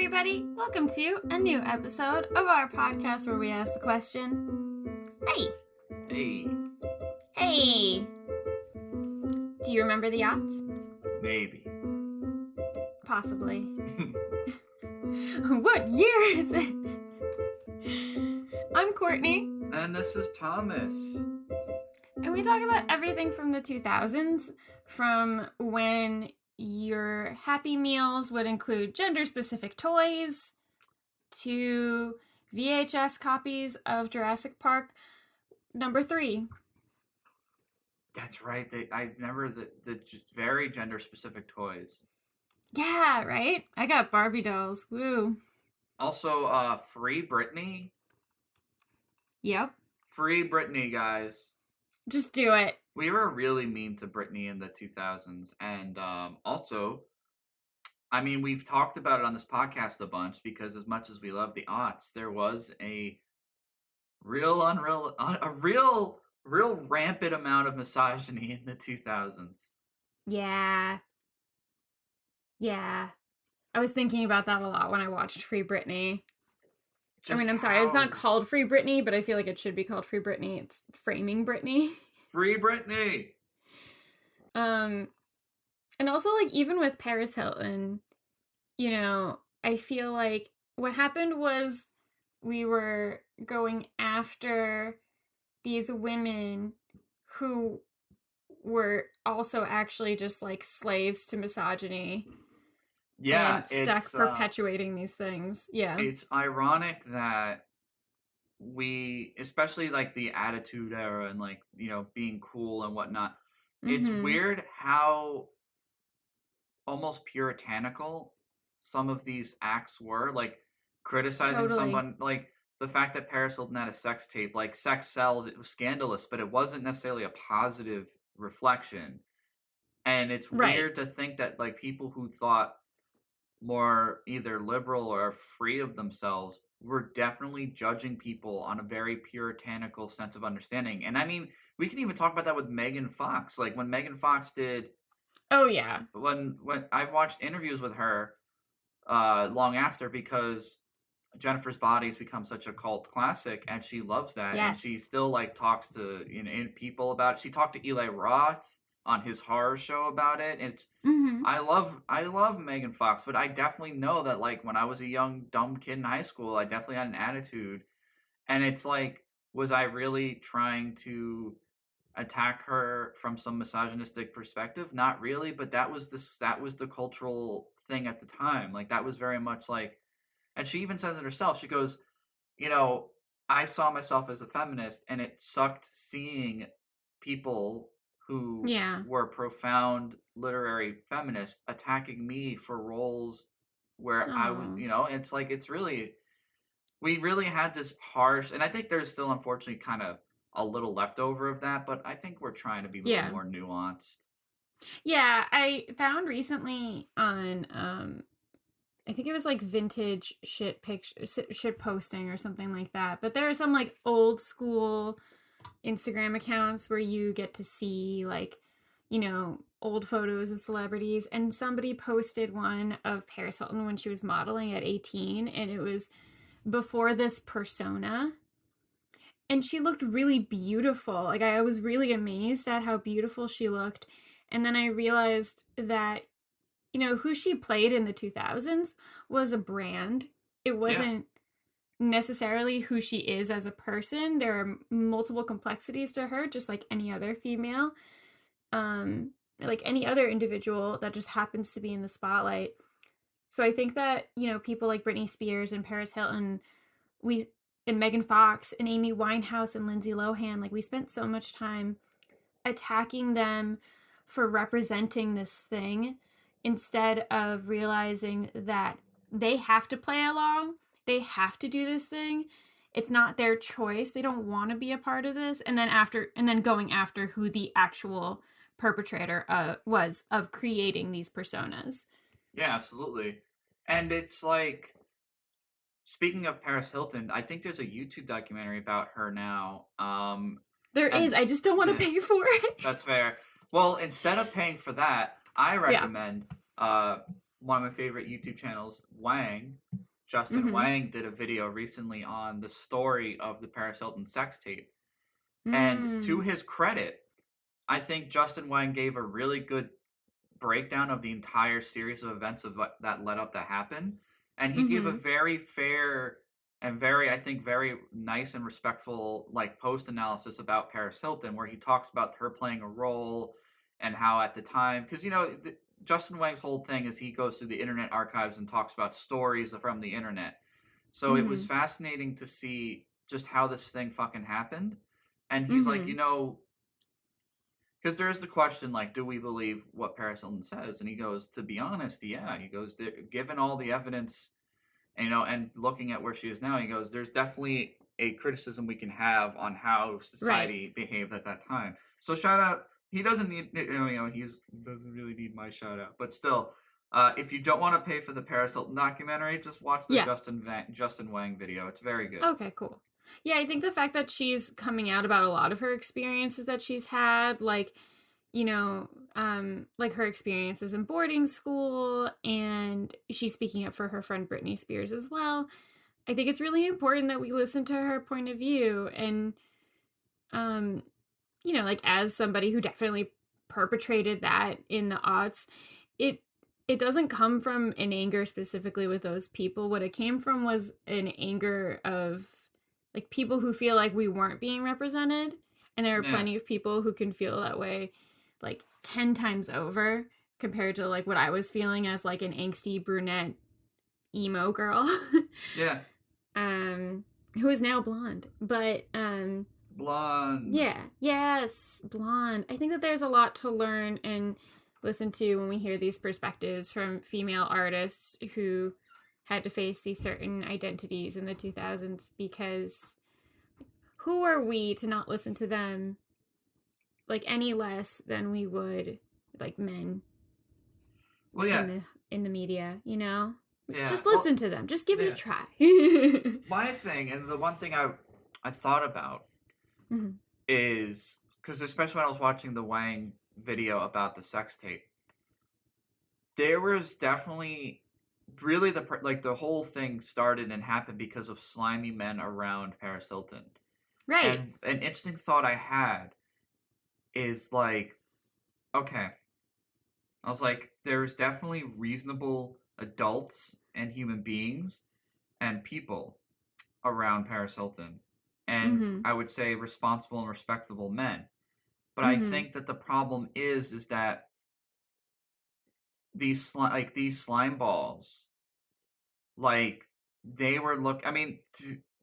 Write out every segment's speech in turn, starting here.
everybody. Welcome to a new episode of our podcast where we ask the question, Hey. Do you remember the Aughts? Maybe. Possibly. What year is it? I'm Courtney. And this is Thomas. And we talk about everything from the 2000s, from when your Happy Meals would include gender-specific toys, to VHS copies of Jurassic Park #3. That's right. I remember the very gender-specific toys. Yeah, right? I got Barbie dolls. Woo. Also, Free Britney. Yep. Free Britney, guys. Just do it. We were really mean to Britney in the 2000s. And also, I mean, we've talked about it on this podcast a bunch because as much as we love the Aughts, there was a real rampant amount of misogyny in the 2000s. Yeah. I was thinking about that a lot when I watched Free Britney. I'm sorry, it's not called Free Britney, but I feel like it should be called Free Britney. It's Framing Britney. Free Britney! And also, like, even with Paris Hilton, you know, I feel like what happened was we were going after these women who were also actually just, like, slaves to misogyny. Yeah, and stuck perpetuating these things. Yeah. It's ironic that we, especially like the Attitude Era and like, you know, being cool and whatnot, it's weird how almost puritanical some of these acts were, like criticizing someone, like the fact that Paris Hilton had a sex tape, like sex sells, it was scandalous, but it wasn't necessarily a positive reflection. And it's weird to think that like people who thought more either liberal or free of themselves were definitely judging people on a very puritanical sense of understanding. And I mean, we can even talk about that with Megan Fox. Like when Megan Fox did... Oh, yeah. When I've watched interviews with her long after because Jennifer's Body has become such a cult classic and she loves that. Yes. And she still like talks to people about it. She talked to Eli Roth on his horror show about it. It's I love Megan Fox, but I definitely know that like when I was a young dumb kid in high school, I definitely had an attitude, and it's like, was I really trying to attack her from some misogynistic perspective? Not really, but that was the cultural thing at the time. Like that was very much like, and she even says it herself. She goes, you know, I saw myself as a feminist, and it sucked seeing people who were profound literary feminists attacking me for roles where I would, you know, it's like, we really had this harsh, and I think there's still unfortunately kind of a little leftover of that, but I think we're trying to be a little more nuanced. Yeah, I found recently on, I think it was like vintage shit posting or something like that, but there are some like old school Instagram accounts where you get to see like, you know, old photos of celebrities, and somebody posted one of Paris Hilton when she was modeling at 18, and it was before this persona, and she looked really beautiful. Like I was really amazed at how beautiful she looked, and then I realized that, you know, who she played in the 2000s was a brand. It wasn't necessarily who she is as a person. There are multiple complexities to her, just like any other female, like any other individual that just happens to be in the spotlight. So I think that, you know, people like Britney Spears and Paris Hilton, and Megan Fox and Amy Winehouse and Lindsay Lohan, like we spent so much time attacking them for representing this thing instead of realizing that they have to play along. They have to do this thing. It's not their choice. They don't want to be a part of this. And then going after who the actual perpetrator was of creating these personas. Yeah, absolutely. And it's like, speaking of Paris Hilton, I think there's a YouTube documentary about her now. There is. I just don't want to pay for it. That's fair. Well, instead of paying for that, I recommend one of my favorite YouTube channels, Wang. Justin Wang did a video recently on the story of the Paris Hilton sex tape. And to his credit, I think Justin Wang gave a really good breakdown of the entire series of events that led up to happen. And he gave a very fair and very, I think, very nice and respectful like post analysis about Paris Hilton, where he talks about her playing a role and how at the time, because Justin Wang's whole thing is he goes to the Internet Archives and talks about stories from the internet. So it was fascinating to see just how this thing fucking happened. And he's like, because there is the question, like, do we believe what Paris Hilton says? And he goes, to be honest, yeah. He goes, given all the evidence, and looking at where she is now, he goes, there's definitely a criticism we can have on how society behaved at that time. So shout out. He doesn't need, he doesn't really need my shout out, but still, if you don't want to pay for the Paris Hilton documentary, just watch the Justin Wang video. It's very good. Okay, cool. Yeah, I think the fact that she's coming out about a lot of her experiences that she's had, like, like her experiences in boarding school, and she's speaking up for her friend Britney Spears as well. I think it's really important that we listen to her point of view, and, like, as somebody who definitely perpetrated that in the aughts, it doesn't come from an anger specifically with those people. What it came from was an anger of, like, people who feel like we weren't being represented. And there are plenty of people who can feel that way, like, 10 times over compared to, like, what I was feeling as, like, an angsty brunette emo girl. Who is now blonde. But, blonde. Yeah. Yes. Blonde. I think that there's a lot to learn and listen to when we hear these perspectives from female artists who had to face these certain identities in the 2000s, because who are we to not listen to them, like, any less than we would, like, men in the media, Yeah. Just listen to them. Just give it a try. My thing, and the one thing I thought about is, because especially when I was watching the Wang video about the sex tape, there was definitely really the whole thing started and happened because of slimy men around Paris Hilton. Right. And an interesting thought I had is, like, okay, I was like, there's definitely reasonable adults and human beings and people around Paris Hilton, and I would say responsible and respectable men. But I think that the problem is that these slime balls, like, they were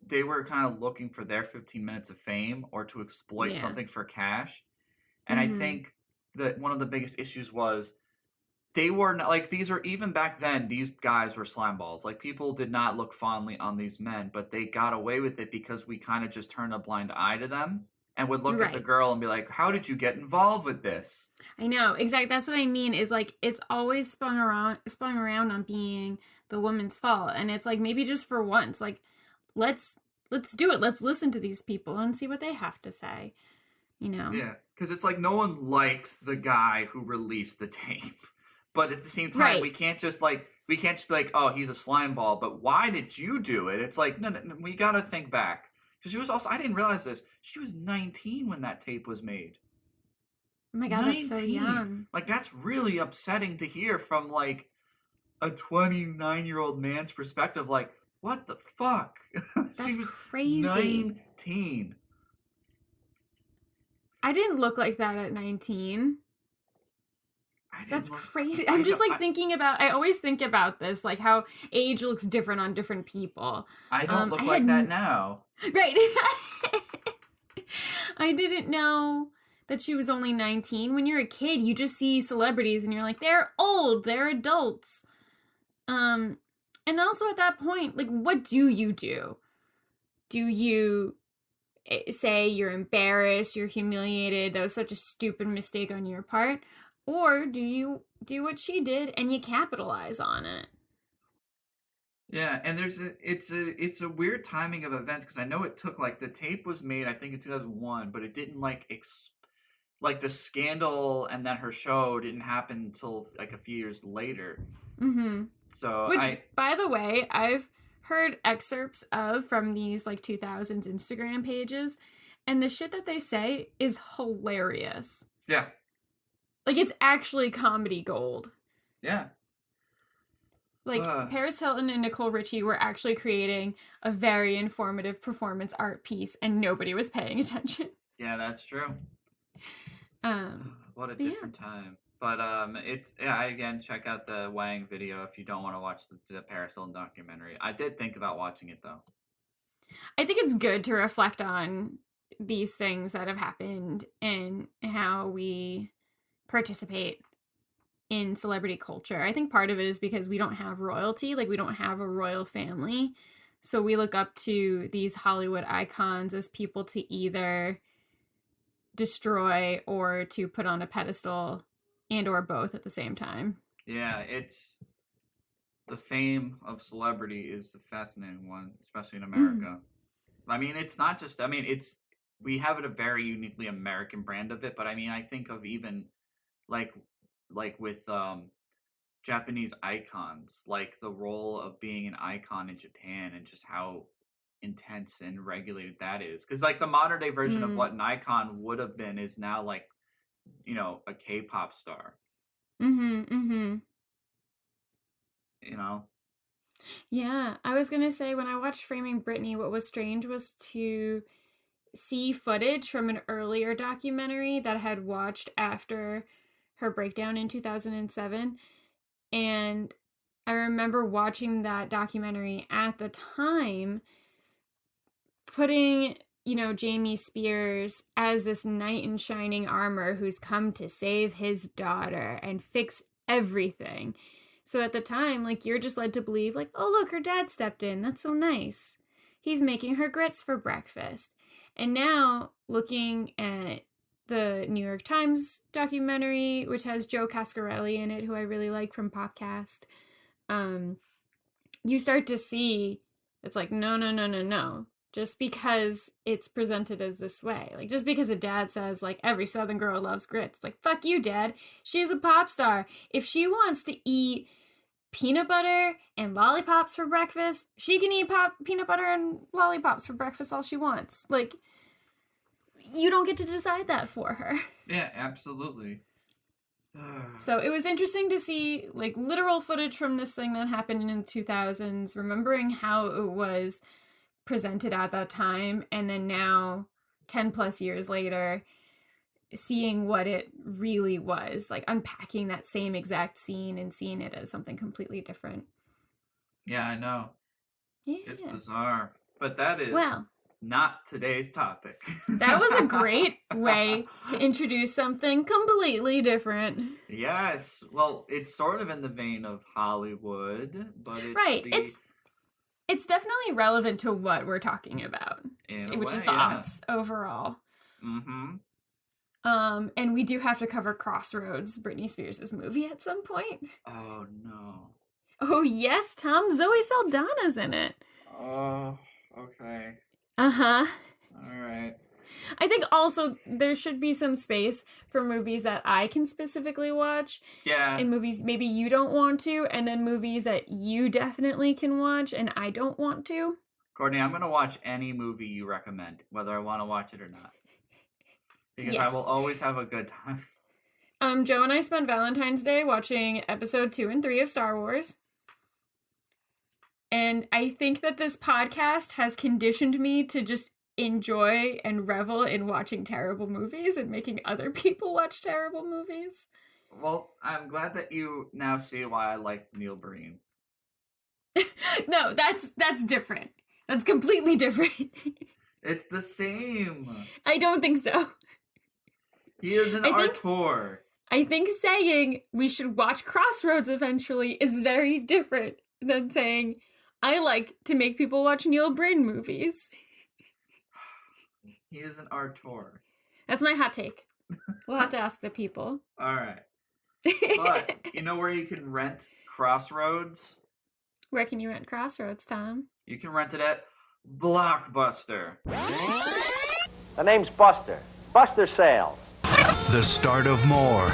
they were kind of looking for their 15 minutes of fame or to exploit something for cash. And I think that one of the biggest issues was they were not, like, these are, even back then, these guys were slime balls. Like, people did not look fondly on these men, but they got away with it because we kind of just turned a blind eye to them and would look at the girl and be like, how did you get involved with this? I know, exactly. That's what I mean, is, like, it's always spun around on being the woman's fault. And it's like, maybe just for once, like, let's do it. Let's listen to these people and see what they have to say, Yeah, because it's like, no one likes the guy who released the tape. But at the same time, we can't just be like, oh, he's a slime ball, but why did you do it? It's like, no, we got to think back. Because she was also, I didn't realize this, she was 19 when that tape was made. Oh my God, 19. That's so young. Like, that's really upsetting to hear from, like, a 29-year-old man's perspective. Like, what the fuck? That's she was crazy. 19. I didn't look like that at 19. That's crazy. I'm just, like, thinking about, I always think about this, like, how age looks different on different people. I don't look like that now. Right. I didn't know that she was only 19. When you're a kid, you just see celebrities and you're like, they're old, they're adults. And also at that point, like, what do you do? Do you say you're embarrassed, you're humiliated, that was such a stupid mistake on your part? Or do you do what she did and you capitalize on it? Yeah, and it's a weird timing of events, because I know it took, like, the tape was made, I think, in 2001, but it didn't, like, the scandal and then her show didn't happen until, like, a few years later. So by the way, I've heard excerpts of from these like 2000s Instagram pages, and the shit that they say is hilarious. Yeah. Like, it's actually comedy gold. Yeah. Like, Paris Hilton and Nicole Richie were actually creating a very informative performance art piece, and nobody was paying attention. Yeah, that's true. What a different time. But it's again, check out the Wang video if you don't want to watch the Paris Hilton documentary. I did think about watching it though. I think it's good to reflect on these things that have happened and how we participate in celebrity culture. I think part of it is because we don't have royalty, like we don't have a royal family. So we look up to these Hollywood icons as people to either destroy or to put on a pedestal, and or both at the same time. Yeah, it's the fame of celebrity is a fascinating one, especially in America. I mean, it's not just, I mean, we have a very uniquely American brand of it, but I mean, I think of even like with Japanese icons, like the role of being an icon in Japan and just how intense and regulated that is. Because like the modern day version of what an icon would have been is now like, you know, a K-pop star. You know? Yeah, I was gonna say, when I watched Framing Britney, what was strange was to see footage from an earlier documentary that I had watched after her breakdown in 2007. And I remember watching that documentary at the time, putting, you know, Jamie Spears as this knight in shining armor who's come to save his daughter and fix everything. So at the time, like, you're just led to believe, like, oh, look, her dad stepped in. That's so nice. He's making her grits for breakfast. And now, looking at the New York Times documentary, which has Joe Cascarelli in it, who I really like from Popcast, you start to see it's like, no. Just because it's presented as this way. Like, just because a dad says, like, every Southern girl loves grits. Like, fuck you, Dad. She's a pop star. If she wants to eat peanut butter and lollipops for breakfast, she can eat peanut butter and lollipops for breakfast all she wants. Like, you don't get to decide that for her. Yeah, absolutely. So it was interesting to see, like, literal footage from this thing that happened in the 2000s, remembering how it was presented at that time, and then now 10 plus years later seeing what it really was, like unpacking that same exact scene and seeing it as something completely different. Yeah, I know. Yeah, it's bizarre, but that is not today's topic. That was a great way to introduce something completely different. Yes, well, it's sort of in the vein of Hollywood, but it's right. It's definitely relevant to what we're talking about, which is the aughts overall. And we do have to cover Crossroads, Britney Spears' movie, at some point. Oh, no. Oh, yes, Tom. Zoe Saldana's in it. Oh, okay. Uh-huh. All right. I think also there should be some space for movies that I can specifically watch. Yeah. And movies maybe you don't want to, and then movies that you definitely can watch and I don't want to. Courtney, I'm going to watch any movie you recommend, whether I want to watch it or not. Because I will always have a good time. Joe and I spent Valentine's Day watching episode 2 and 3 of Star Wars. And I think that this podcast has conditioned me to just enjoy and revel in watching terrible movies and making other people watch terrible movies. Well, I'm glad that you now see why I like Neil Breen. No, that's different. That's completely different. It's the same. I don't think so. He is an auteur. I think saying we should watch Crossroads eventually is very different than saying I like to make people watch Neil Breen movies. He is an auteur. That's my hot take. We'll have to ask the people. All right. But you know where you can rent Crossroads? Where can you rent Crossroads, Tom? You can rent it at Blockbuster. The name's Buster. Buster Sales. The start of more.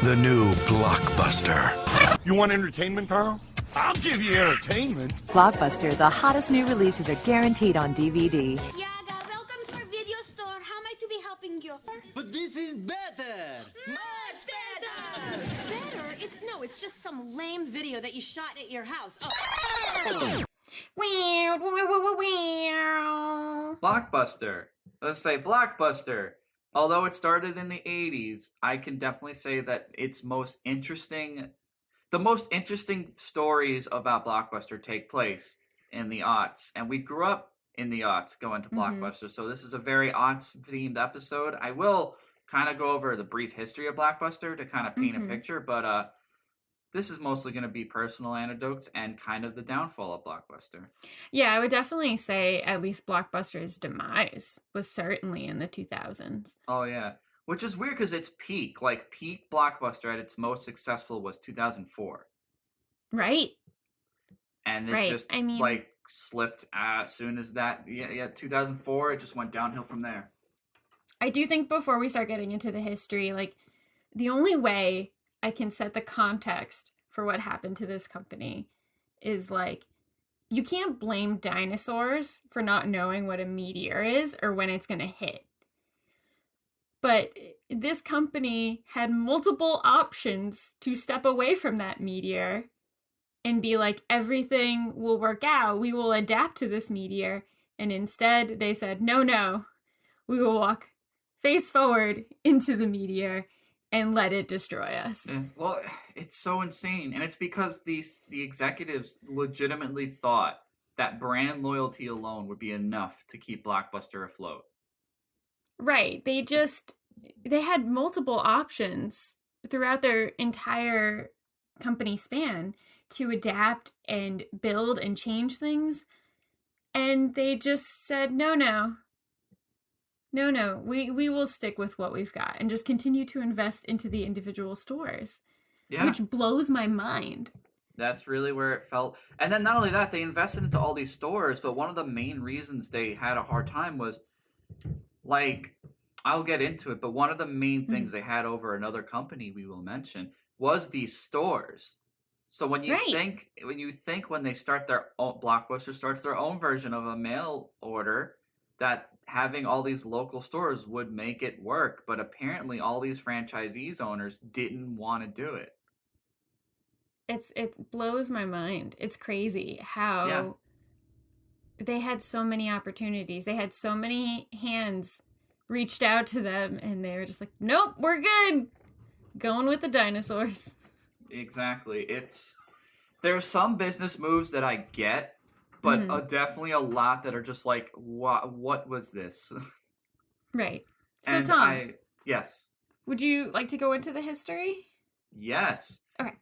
The new Blockbuster. You want entertainment, Carl? I'll give you entertainment. Blockbuster, the hottest new releases are guaranteed on DVD. Yaga, welcome to our video store. How am I to be helping you? But this is better! Much better! Better? It's just some lame video that you shot at your house. Oh. Blockbuster. Let's say Blockbuster. Although it started in the 80s, I can definitely say that the most interesting stories about Blockbuster take place in the aughts. And we grew up in the aughts going to Blockbuster. So this is a very aughts-themed episode. I will kind of go over the brief history of Blockbuster to kind of paint a picture, but this is mostly going to be personal anecdotes and kind of the downfall of Blockbuster. Yeah, I would definitely say at least Blockbuster's demise was certainly in the 2000s. Oh, yeah. Which is weird because it's peak. Like, peak Blockbuster at its most successful was 2004. Right. And it just, slipped as soon as that. Yeah, 2004, it just went downhill from there. I do think before we start getting into the history, the only way I can set the context for what happened to this company is you can't blame dinosaurs for not knowing what a meteor is or when it's going to hit. But this company had multiple options to step away from that meteor and be like, everything will work out. We will adapt to this meteor. And instead they said, no, we will walk face forward into the meteor and let it destroy us. Yeah. Well, it's so insane. And it's because the executives legitimately thought that brand loyalty alone would be enough to keep Blockbuster afloat. Right. They had multiple options throughout their entire company span to adapt and build and change things. And they just said, no, we will stick with what we've got and just continue to invest into the individual stores, which blows my mind. That's really where it felt. And then not only that, they invested into all these stores, but one of the main reasons they had a hard time was, I'll get into it, but one of the main things they had over another company we will mention was these stores. So when you think when they start their own, Blockbuster starts their own version of a mail order, that having all these local stores would make it work, but apparently all these franchisees owners didn't want to do it. It blows my mind. It's crazy how they had so many opportunities. They had so many hands reached out to them and they were just like, nope, we're good. Going with the dinosaurs. Exactly. There's some business moves that I get, but definitely a lot that are just like, what was this? Right. So, and Tom. Yes. Would you like to go into the history? Yes. Okay.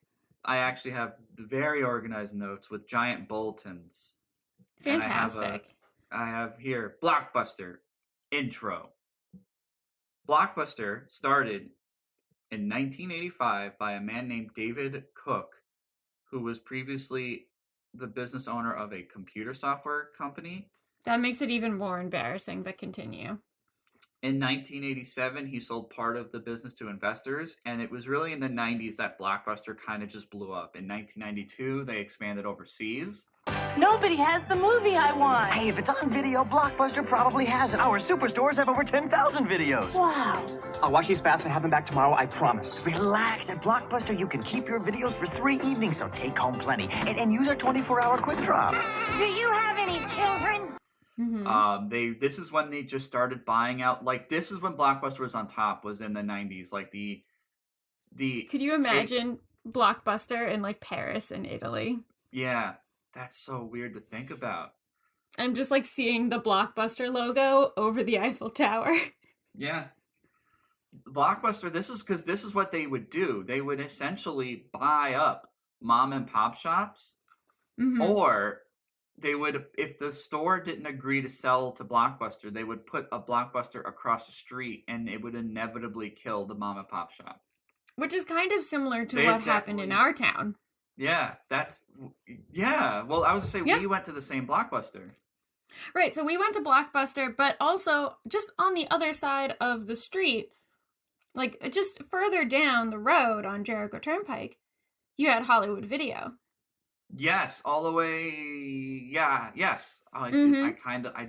I actually have very organized notes with giant bulletins. Fantastic. I have here, Blockbuster Intro. Blockbuster started in 1985 by a man named David Cook, who was previously the business owner of a computer software company. That makes it even more embarrassing, but continue. In 1987, he sold part of the business to investors, and it was really in the 90s that Blockbuster kind of just blew up. In 1992, they expanded overseas. Nobody has the movie I want. Hey, if it's on video, Blockbuster probably has it. Our superstores have over 10,000 videos. Wow. I'll watch these fast and have them back tomorrow, I promise. Relax. At Blockbuster, you can keep your videos for 3 evenings, so take home plenty. And use our 24-hour quick drop. Do you have any children? Mm-hmm. This is when they just started buying out. This is when Blockbuster was on top. Was in the 90s. Could you imagine Blockbuster in Paris and Italy? Yeah, that's so weird to think about. I'm just seeing the Blockbuster logo over the Eiffel Tower. Yeah, Blockbuster. This is what they would do. They would essentially buy up mom and pop shops, or they would, if the store didn't agree to sell to Blockbuster, they would put a Blockbuster across the street and it would inevitably kill the mom and pop shop. Which is kind of similar to what happened in our town. Yeah, well, I was going to say, we went to the same Blockbuster. Right, so we went to Blockbuster, but also just on the other side of the street, just further down the road on Jericho Turnpike, you had Hollywood Video. Yes, all the way. Yeah, yes. I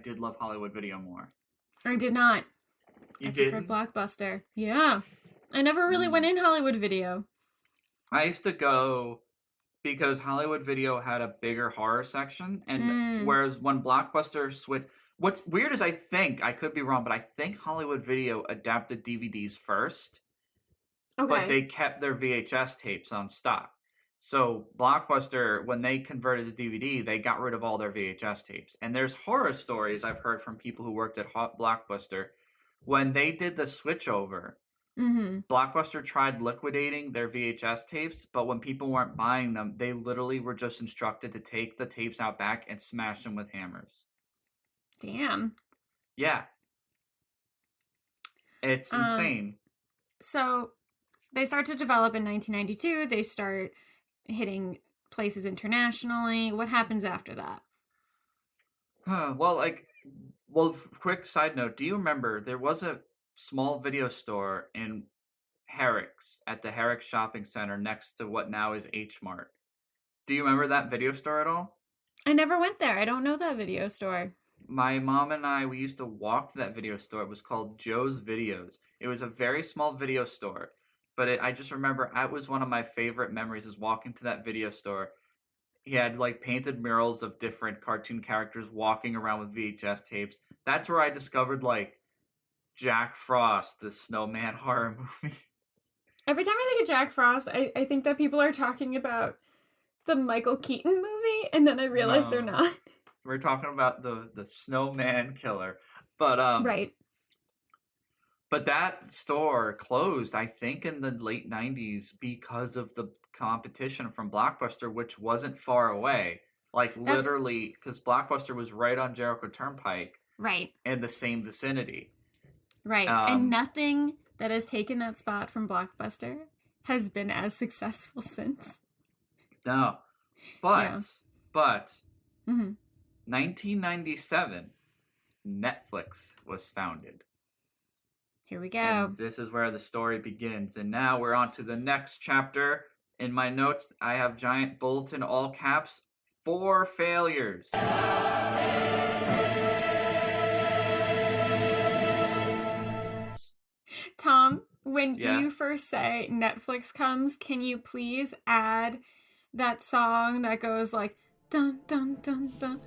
did love Hollywood Video more. I did not. You I did? preferred Blockbuster. Yeah. I never really went in Hollywood Video. I used to go because Hollywood Video had a bigger horror section, and whereas when Blockbuster switched, what's weird is I could be wrong, but I think Hollywood Video adapted DVDs first, but they kept their VHS tapes on stock. So Blockbuster, when they converted to DVD, they got rid of all their VHS tapes. And there's horror stories I've heard from people who worked at Blockbuster. When they did the switchover, Blockbuster tried liquidating their VHS tapes, but when people weren't buying them, they literally were just instructed to take the tapes out back and smash them with hammers. Damn. Yeah. It's insane. So they start to develop in 1992. They start hitting places internationally. What happens after that? Quick side note. Do you remember there was a small video store in Herrick's at the Herrick Shopping Center next to what now is H Mart? Do you remember that video store at all? I never went there. I don't know that video store. My mom and I, we used to walk to that video store. It was called Joe's Videos. It was a very small video store. But I just remember that was one of my favorite memories is walking to that video store. He had like painted murals of different cartoon characters walking around with VHS tapes. That's where I discovered like Jack Frost, the snowman horror movie. Every time I think of Jack Frost, I think that people are talking about the Michael Keaton movie, and then I realize they're not. We're talking about the snowman killer. But right. But that store closed, I think, in the late 90s because of the competition from Blockbuster, which wasn't far away. Like, literally, because Blockbuster was right on Jericho Turnpike. Right. In the same vicinity. Right. And nothing that has taken that spot from Blockbuster has been as successful since. No. But 1997, Netflix was founded. Here we go. And this is where the story begins. And now we're on to the next chapter. In my notes, I have giant bulletin, all caps, 4 failures. Tom, when you first say Netflix comes, can you please add that song that goes like dun dun dun dun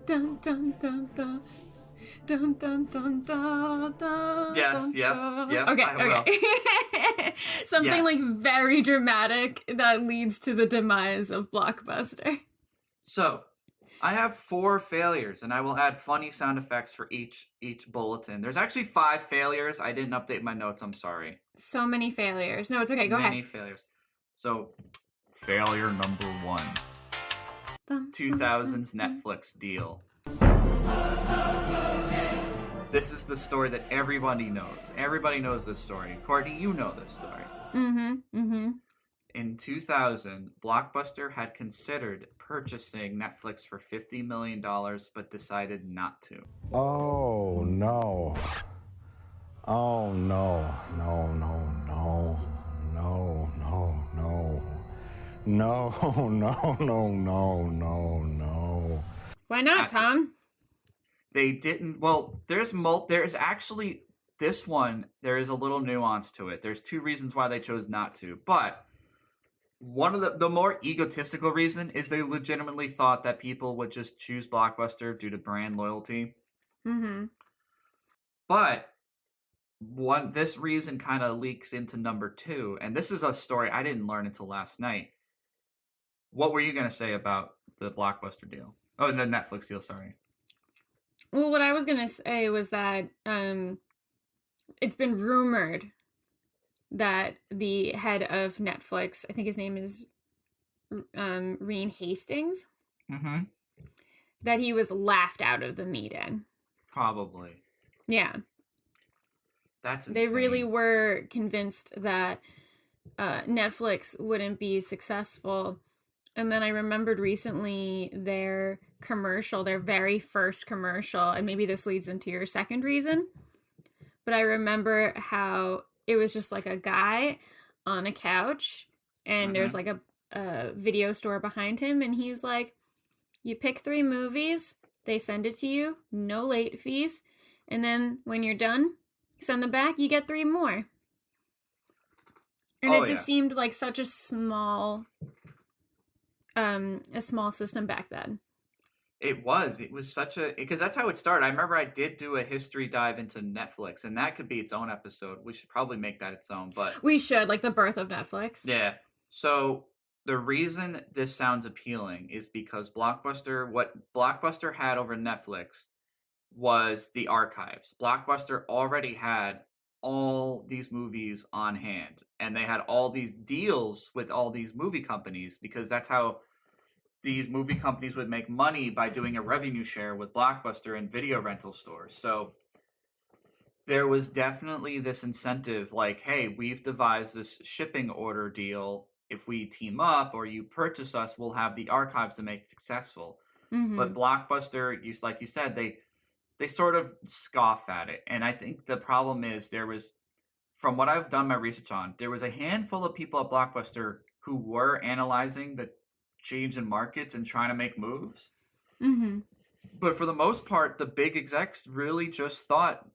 dun dun dun dun dun dun dun dun dun. Yes, yep. Okay. Something like very dramatic that leads to the demise of Blockbuster. So, I have 4 failures, and I will add funny sound effects for each bulletin. There's actually 5 failures. I didn't update my notes. I'm sorry. So many failures. No, it's okay. Go ahead. Many failures. So, failure number 1. 2000's Netflix deal. This is the story that everybody knows. Everybody knows this story. Courtney, you know this story. In 2000, Blockbuster had considered purchasing Netflix for $50 million, but decided not to. Oh, no. Oh, no. No, no, no. No, no, no. No, no, no, no, no, no. Why not, Tom? They didn't. Well, there's actually this one. There is a little nuance to it. There's 2 reasons why they chose not to. But one of the more egotistical reason is they legitimately thought that people would just choose Blockbuster due to brand loyalty. But this reason kind of leaks into number 2, and this is a story I didn't learn until last night. What were you going to say about the Blockbuster deal? Oh, the Netflix deal, sorry. Well, what I was going to say was that it's been rumored that the head of Netflix, I think his name is Reed Hastings, that he was laughed out of the meeting. Probably. Yeah. That's insane. They really were convinced that Netflix wouldn't be successful. And then I remembered recently their commercial, their very first commercial, and maybe this leads into your second reason, but I remember how it was just like a guy on a couch, and there's like video store behind him, and he's like, you pick 3 movies, they send it to you, no late fees, and then when you're done, send them back, you get 3 more. And it just seemed like such a small system back then. It was such a, because that's how it started. I remember I did do a history dive into Netflix, and that could be its own episode. We should probably make that its own, but we should, like the birth of Netflix. Yeah. So the reason this sounds appealing is because what Blockbuster had over Netflix was the archives. Blockbuster already had all these movies on hand, and they had all these deals with all these movie companies, because that's how these movie companies would make money, by doing a revenue share with Blockbuster and video rental stores. So there was definitely this incentive, like, hey, we've devised this shipping order deal. If we team up or you purchase us, we'll have the archives to make it successful. Mm-hmm. But Blockbuster, like you said, they sort of scoff at it. And I think the problem is, from what I've done my research on, there was a handful of people at Blockbuster who were analyzing the change in markets and trying to make moves. Mm-hmm. But for the most part, the big execs really just thought,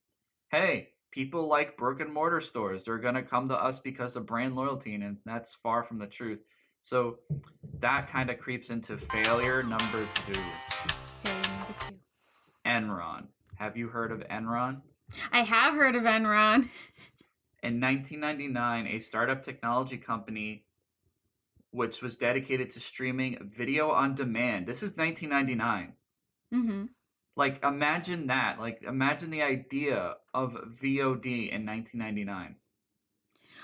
hey, people like brick and mortar stores. They're going to come to us because of brand loyalty, and that's far from the truth. So that kind of creeps into failure number 2. Enron. Have you heard of Enron? I have heard of Enron. In 1999, a startup technology company which was dedicated to streaming video on demand. This is 1999. Mm-hmm. Like, imagine that. Like, imagine the idea of VOD in 1999.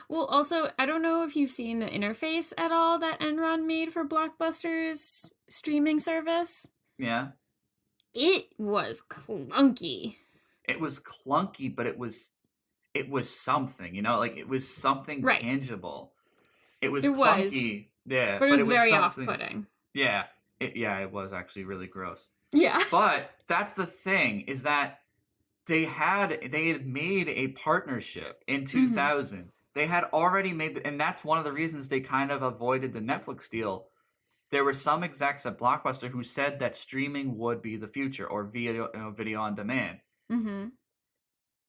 Well, also, I don't know if you've seen the interface at all that Enron made for Blockbuster's streaming service. Yeah. It was clunky. It was clunky, but it was something, like, it was something tangible. It was clunky. Yeah. But it was very off-putting. Yeah. It was actually really gross. Yeah. But that's the thing, is that they had made a partnership in 2000. Mm-hmm. They had already made, and that's one of the reasons they kind of avoided the Netflix deal. There were some execs at Blockbuster who said that streaming would be the future, or video on demand. Mm-hmm.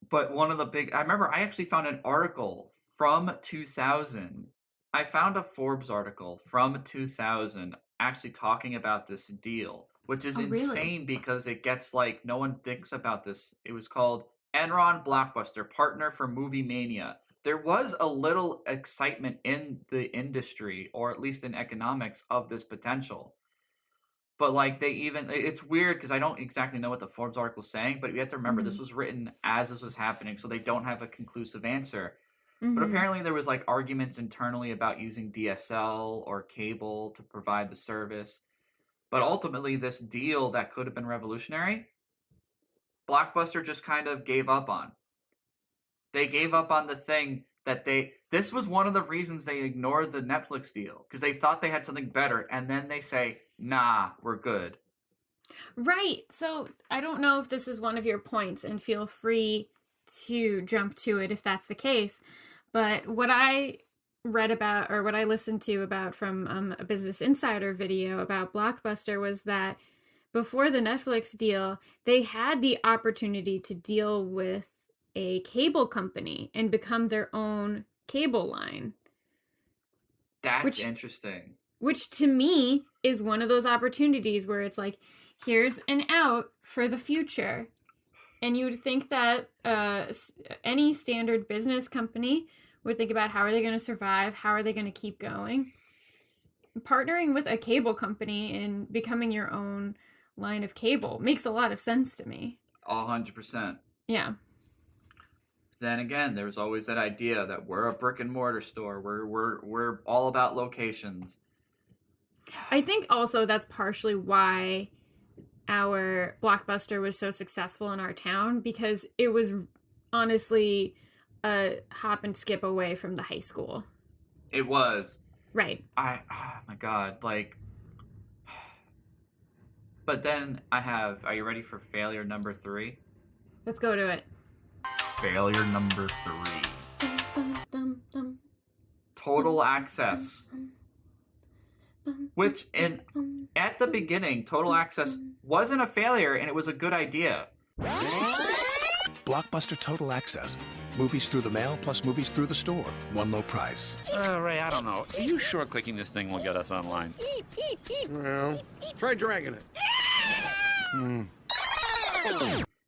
But one of the I remember I actually found an article from 2000. I found a Forbes article from 2000 actually talking about this deal, which is insane because it gets, like, no one thinks about this. It was called Enron Blockbuster Partner for Movie Mania. There was a little excitement in the industry, or at least in economics, of this potential. But, like, it's weird because I don't exactly know what the Forbes article is saying, but you have to remember this was written as this was happening, so they don't have a conclusive answer. Mm-hmm. But apparently there was, like, arguments internally about using DSL or cable to provide the service. But ultimately, this deal that could have been revolutionary, Blockbuster just kind of gave up on. They gave up on the thing that this was one of the reasons they ignored the Netflix deal, because they thought they had something better, and then they say, nah, we're good. Right. So I don't know if this is one of your points, and feel free to jump to it if that's the case. But what I read about, or what I listened to about from a Business Insider video about Blockbuster, was that before the Netflix deal, they had the opportunity to deal with a cable company and become their own cable line. That's interesting. Which to me is one of those opportunities where it's like, here's an out for the future. And you would think that any standard business company would think about, how are they going to survive? How are they going to keep going? Partnering with a cable company and becoming your own line of cable makes a lot of sense to me. 100%. Yeah. Then again, there's always that idea that we're a brick and mortar store. We're all about locations. I think also that's partially why our Blockbuster was so successful in our town, because it was honestly a hop and skip away from the high school. It was. Right. Oh my God, like. But then are you ready for failure number 3? Let's go to it. Failure number 3. Total access. Which, at the beginning, Total Access wasn't a failure, and it was a good idea. Blockbuster Total Access. Movies through the mail plus movies through the store. One low price. Ray, I don't know. Are you sure clicking this thing will get us online? Well, try dragging it.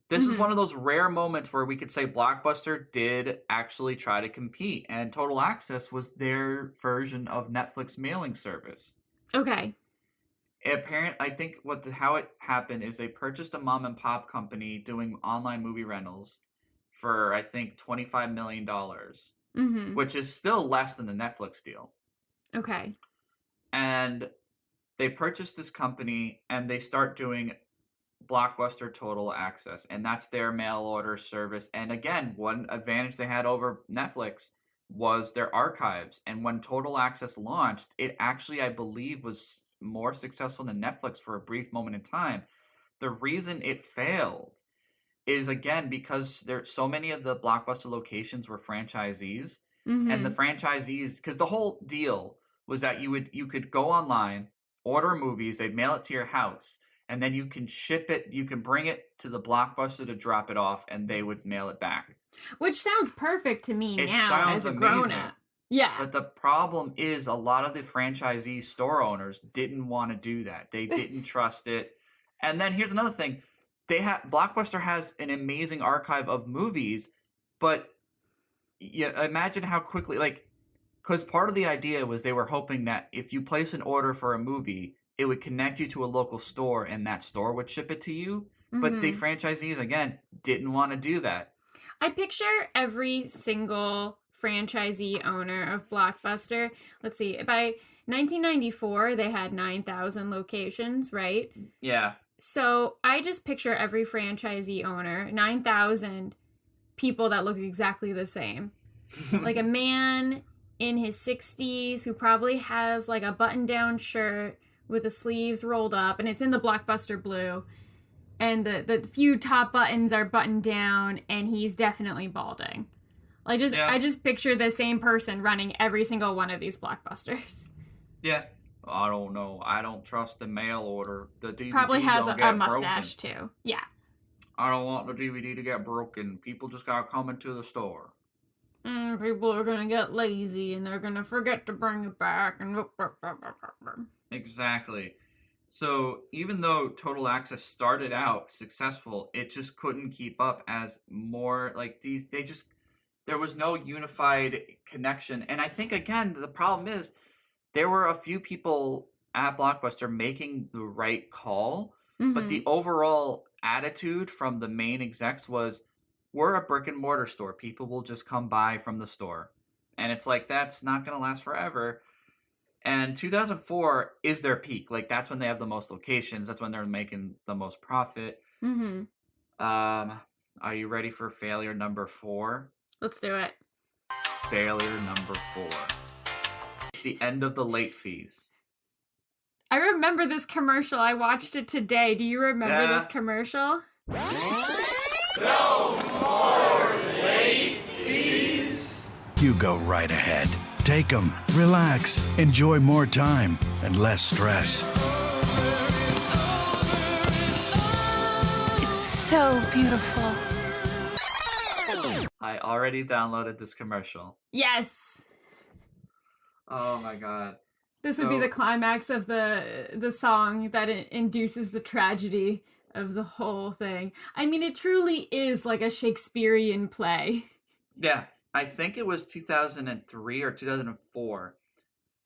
This is one of those rare moments where we could say Blockbuster did actually try to compete, and Total Access was their version of Netflix mailing service. Okay. I think how it happened is they purchased a mom and pop company doing online movie rentals for, I think, $25 million, which is still less than the Netflix deal. Okay. And they purchased this company and they start doing Blockbuster Total Access, and that's their mail order service. And again, one advantage they had over Netflix was their archives. And when Total Access launched, it actually, I believe, was more successful than Netflix for a brief moment in time. The reason it failed is, again, because so many of the Blockbuster locations were franchisees, and the franchisees, because the whole deal was that you could go online, order movies, they'd mail it to your house, and then you can ship it, you can bring it to the Blockbuster to drop it off, and they would mail it back. Which sounds perfect to me It now sounds as a amazing. grown-up. Yeah. But the problem is a lot of the franchisee store owners didn't want to do that. They didn't trust it. And then here's another thing. Blockbuster has an amazing archive of movies, but imagine how quickly, because part of the idea was they were hoping that if you place an order for a movie, it would connect you to a local store and that store would ship it to you. But the franchisees, again, didn't want to do that. I picture every single franchisee owner of Blockbuster. Let's see, by 1994, they had 9,000 locations, right? Yeah. So I just picture every franchisee owner, 9,000 people that look exactly the same. Like a man in his 60s who probably has like a button-down shirt with the sleeves rolled up, and it's in the Blockbuster blue. And the few top buttons are buttoned down, and he's definitely balding. I just picture the same person running every single one of these Blockbusters. Yeah. I don't know. I don't trust the mail order. The DVD probably has don't a get mustache broken. too. Yeah. I don't want the DVD to get broken. People just gotta come into the store. People are gonna get lazy and they're gonna forget to bring it back. And Exactly. So even though Total Access started out successful, it just couldn't keep up as more like these. There was no unified connection. And I think, again, the problem is there were a few people at Blockbuster making the right call, but the overall attitude from the main execs was, we're a brick and mortar store. People will just come buy from the store. And it's like, that's not going to last forever. And 2004 is their peak. Like, that's when they have the most locations. That's when they're making the most profit. Are you ready for failure number 4? Let's do it. Failure number 4. It's the end of the late fees. I remember this commercial. I watched it today. Do you remember this commercial? No more late fees. You go right ahead. Take them, relax, enjoy more time and less stress. It's so beautiful. I already downloaded this commercial. Yes. Oh my god. This would be the climax of the song that induces the tragedy of the whole thing. I mean, it truly is like a Shakespearean play. Yeah. I think it was 2003 or 2004.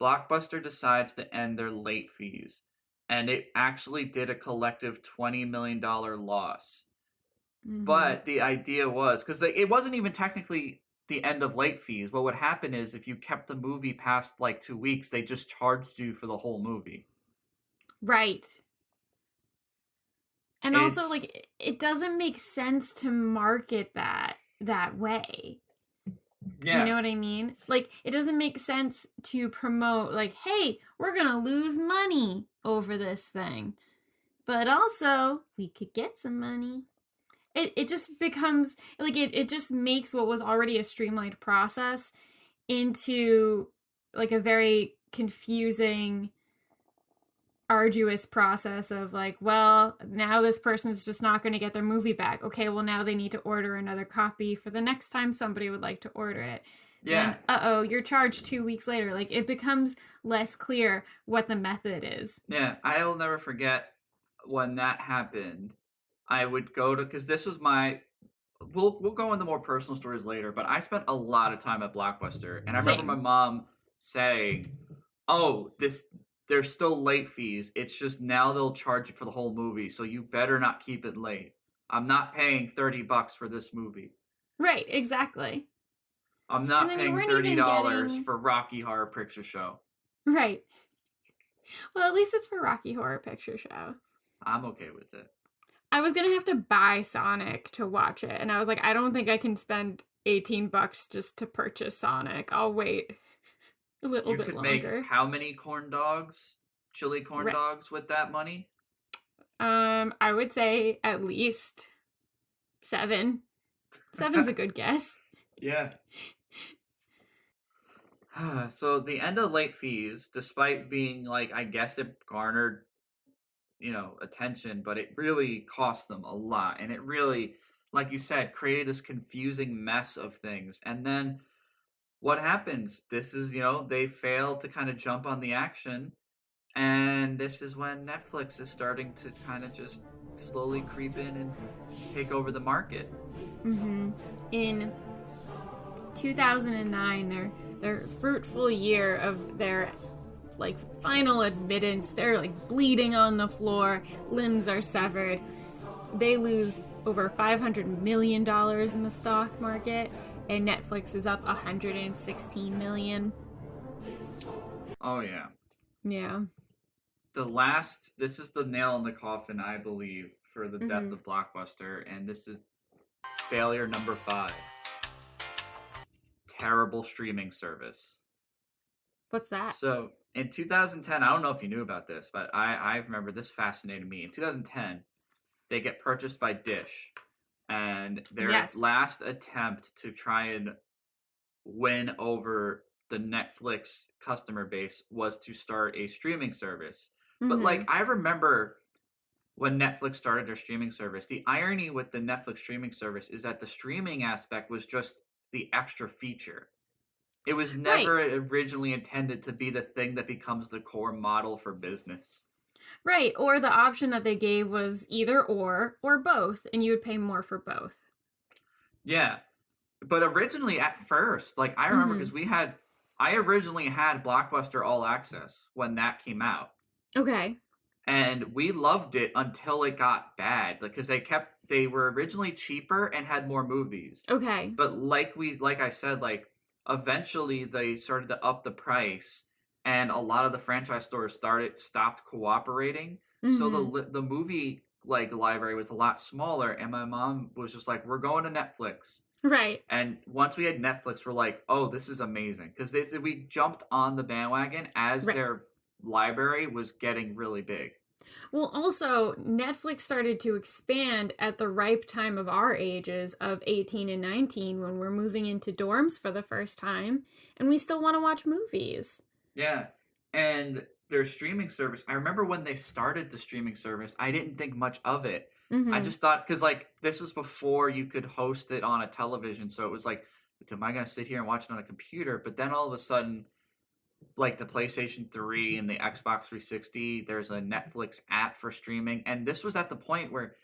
Blockbuster decides to end their late fees. And it actually did a collective $20 million loss. But the idea was, because it wasn't even technically the end of late fees. What would happen is if you kept the movie past like 2 weeks, they just charged you for the whole movie. Right. And also, like, it doesn't make sense to market that way. Yeah. You know what I mean? Like, it doesn't make sense to promote, like, hey, we're going to lose money over this thing. But also, we could get some money. It just becomes, like, it just makes what was already a streamlined process into, like, a very confusing arduous process of like, well, now this person's just not going to get their movie back. Okay, well, now they need to order another copy for the next time somebody would like to order it. Yeah. And you're charged 2 weeks later. Like, it becomes less clear what the method is. Yeah, I'll never forget when that happened. I would go to, because this was my, we'll go into more personal stories later, but I spent a lot of time at Blockbuster, and I remember my mom saying, "Oh, there's still late fees. It's just now they'll charge you for the whole movie, so you better not keep it late. I'm not paying $30 for this movie." Right, exactly. I'm not paying $30 for Rocky Horror Picture Show. Right. Well, at least it's for Rocky Horror Picture Show. I'm okay with it. I was going to have to buy Sonic to watch it, and I was like, I don't think I can spend $18 just to purchase Sonic. I'll wait a little bit longer. You could make how many corn dogs? Chili corn dogs with that money? I would say at least 7. 7's a good guess. Yeah. So the end of late fees, despite being like, I guess it garnered, attention, but it really cost them a lot. And it really, like you said, created this confusing mess of things. And then what happens? This is, they fail to kind of jump on the action. And this is when Netflix is starting to kind of just slowly creep in and take over the market. Mm-hmm. In 2009, their fruitful year of their final admittance, they're bleeding on the floor, limbs are severed. They lose over $500 million in the stock market, and Netflix is up $116 million. Oh yeah. Yeah. This is the nail in the coffin, I believe, for the death of Blockbuster, and this is failure number 5. Terrible streaming service. What's that? So in 2010, I don't know if you knew about this, but I remember this fascinated me. In 2010, they get purchased by Dish, and their last attempt to try and win over the Netflix customer base was to start a streaming service. But I remember when Netflix started their streaming service, the irony with the Netflix streaming service is that the streaming aspect was just the extra feature. It was never originally intended to be the thing that becomes the core model for business. Right, or the option that they gave was either or both, and you would pay more for both. Yeah, but originally at first, I remember because I originally had Blockbuster All Access when that came out. Okay. And we loved it until it got bad, because they were originally cheaper and had more movies. Okay. But like I said, eventually they started to up the price, and a lot of the franchise stores stopped cooperating. So the movie library was a lot smaller, and my mom was just like, "We're going to Netflix." Right. And once we had Netflix, we're like, "Oh, this is amazing," because we jumped on the bandwagon as their library was getting really big. Well, also, Netflix started to expand at the ripe time of our ages of 18 and 19 when we're moving into dorms for the first time, and we still want to watch movies. Yeah, and their streaming service, I remember when they started the streaming service, I didn't think much of it. I just thought, because this was before you could host it on a television, so it was like, am I going to sit here and watch it on a computer? But then all of a sudden, the PlayStation 3 and the Xbox 360, there's a Netflix app for streaming. And this was at the point where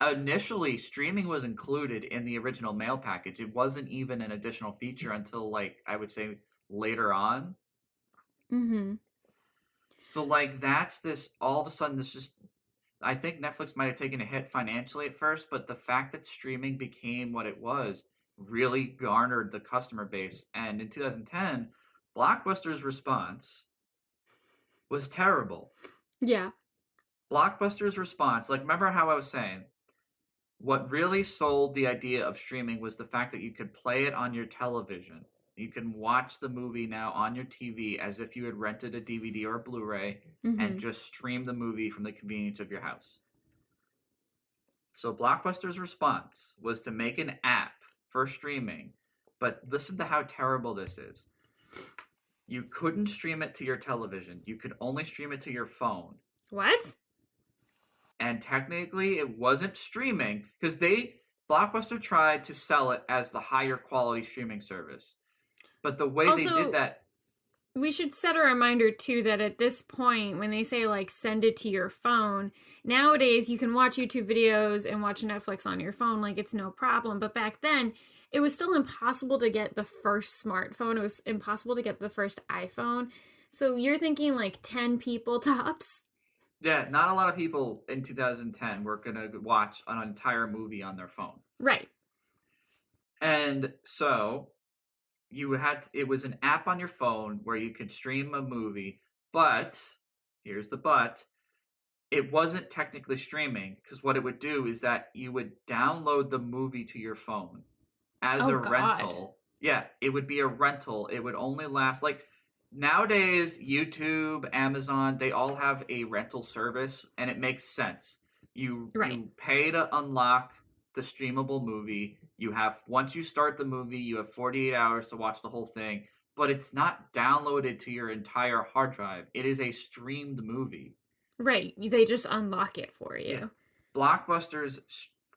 initially streaming was included in the original mail package. It wasn't even an additional feature until I would say later on. So that's this, all of a sudden this just, I think Netflix might have taken a hit financially at first, but the fact that streaming became what it was really garnered the customer base. And in 2010, Blockbuster's response was terrible. Yeah. Blockbuster's response, remember how I was saying, what really sold the idea of streaming was the fact that you could play it on your television. You can watch the movie now on your TV as if you had rented a DVD or a Blu-ray and just stream the movie from the convenience of your house. So Blockbuster's response was to make an app for streaming, but listen to how terrible this is. You couldn't stream it to your television. You could only stream it to your phone. What? And technically, it wasn't streaming because Blockbuster tried to sell it as the higher quality streaming service. But the way they did that... We should set a reminder, too, that at this point, when they say, like, send it to your phone, nowadays you can watch YouTube videos and watch Netflix on your phone like it's no problem. But back then, it was still impossible to get the first smartphone. It was impossible to get the first iPhone. So you're thinking, like, 10 people tops? Yeah, not a lot of people in 2010 were going to watch an entire movie on their phone. Right. And so... it was an app on your phone where you could stream a movie, but here's the but, it wasn't technically streaming because what it would do is that you would download the movie to your phone as a rental. Yeah, it would be a rental. It would only last like nowadays YouTube, Amazon, they all have a rental service and it makes sense. You pay to unlock the streamable movie. Once you start the movie, you have 48 hours to watch the whole thing, but it's not downloaded to your entire hard drive. It is a streamed movie. Right. They just unlock it for you. Yeah. Blockbuster's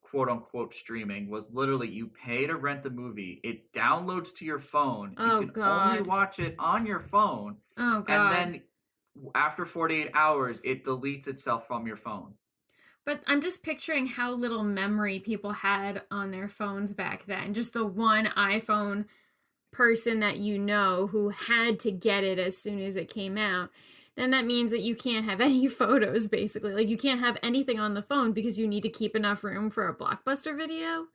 quote unquote streaming was literally you pay to rent the movie. It downloads to your phone. You can only watch it on your phone. Oh, God. And then after 48 hours, it deletes itself from your phone. But I'm just picturing how little memory people had on their phones back then. Just the one iPhone person that you know who had to get it as soon as it came out. Then that means that you can't have any photos, basically. Like, you can't have anything on the phone because you need to keep enough room for a Blockbuster video.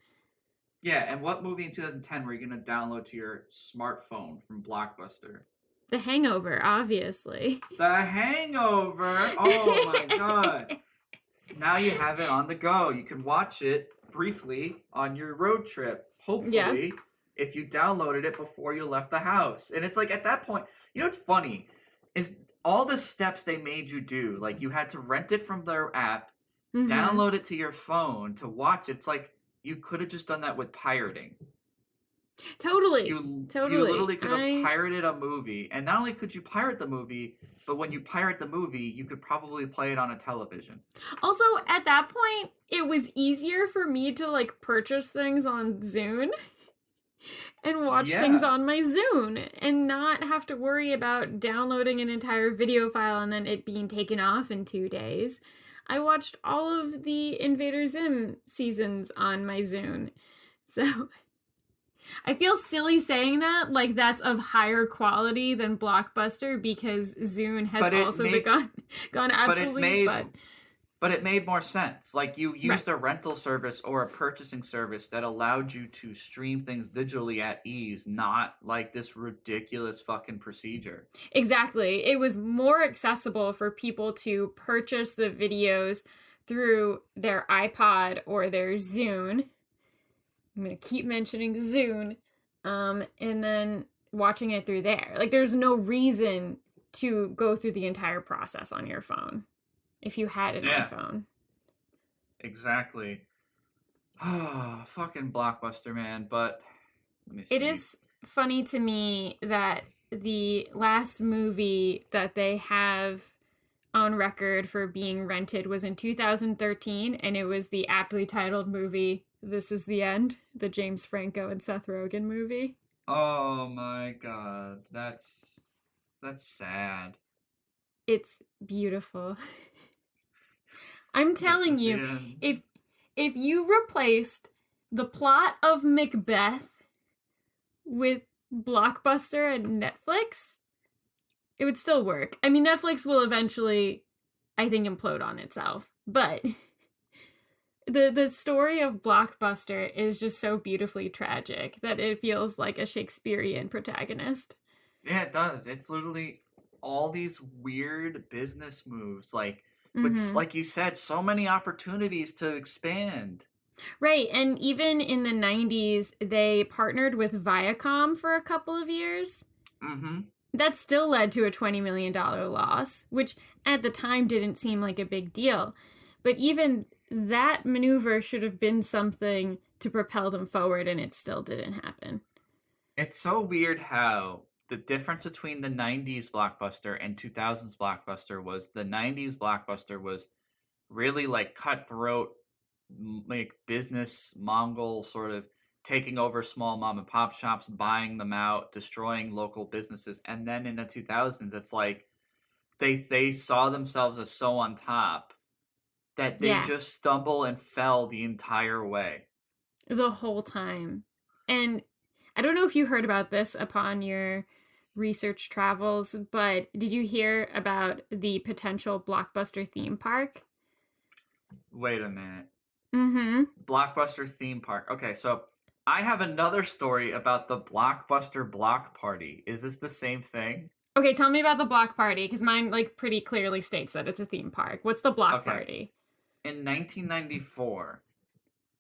Yeah, and what movie in 2010 were you going to download to your smartphone from Blockbuster? The Hangover, obviously. The Hangover? Oh, my God. Now you have it on the go. You can watch it briefly on your road trip. Hopefully, if you downloaded it before you left the house. And it's like at that point, you know what's funny? Is all the steps they made you do. Like you had to rent it from their app, download it to your phone to watch it. It's like you could have just done that with pirating. Totally. You literally could have pirated a movie. And not only could you pirate the movie, but when you pirate the movie, you could probably play it on a television. Also, at that point, it was easier for me to, like, purchase things on Zune and watch things on my Zune and not have to worry about downloading an entire video file and then it being taken off in 2 days. I watched all of the Invader Zim seasons on my Zune. So... I feel silly saying that, like that's of higher quality than Blockbuster because Zune has also gone obsolete. But it made more sense. Like you used a rental service or a purchasing service that allowed you to stream things digitally at ease, not like this ridiculous fucking procedure. Exactly. It was more accessible for people to purchase the videos through their iPod or their Zune. I'm going to keep mentioning Zune, and then watching it through there. Like, there's no reason to go through the entire process on your phone if you had an iPhone. Exactly. Oh, fucking Blockbuster, man. But let me see. It is funny to me that the last movie that they have on record for being rented was in 2013, and it was the aptly titled movie This Is the End, the James Franco and Seth Rogen movie. Oh my God, that's sad. It's beautiful. I'm telling you, if you replaced the plot of Macbeth with Blockbuster and Netflix, it would still work. I mean, Netflix will eventually, I think, implode on itself, but the story of Blockbuster is just so beautifully tragic that it feels like a Shakespearean protagonist. Yeah, it does. It's literally all these weird business moves, like, but like you said, so many opportunities to expand. Right, and even in the 90s, they partnered with Viacom for a couple of years. That still led to a $20 million loss, which at the time didn't seem like a big deal. But even that maneuver should have been something to propel them forward, and it still didn't happen. It's so weird how the difference between the 90s Blockbuster and 2000s Blockbuster was the 90s Blockbuster was really like cutthroat, like business Mongol sort of taking over small mom and pop shops, buying them out, destroying local businesses. And then in the 2000s, it's like they saw themselves as so on top that they just stumble and fell the entire way. The whole time. And I don't know if you heard about this upon your research travels, but did you hear about the potential Blockbuster theme park? Wait a minute. Mm-hmm. Blockbuster theme park. Okay, so I have another story about the Blockbuster Block Party. Is this the same thing? Okay, tell me about the Block Party, because mine like pretty clearly states that it's a theme park. What's the Block Party? In 1994,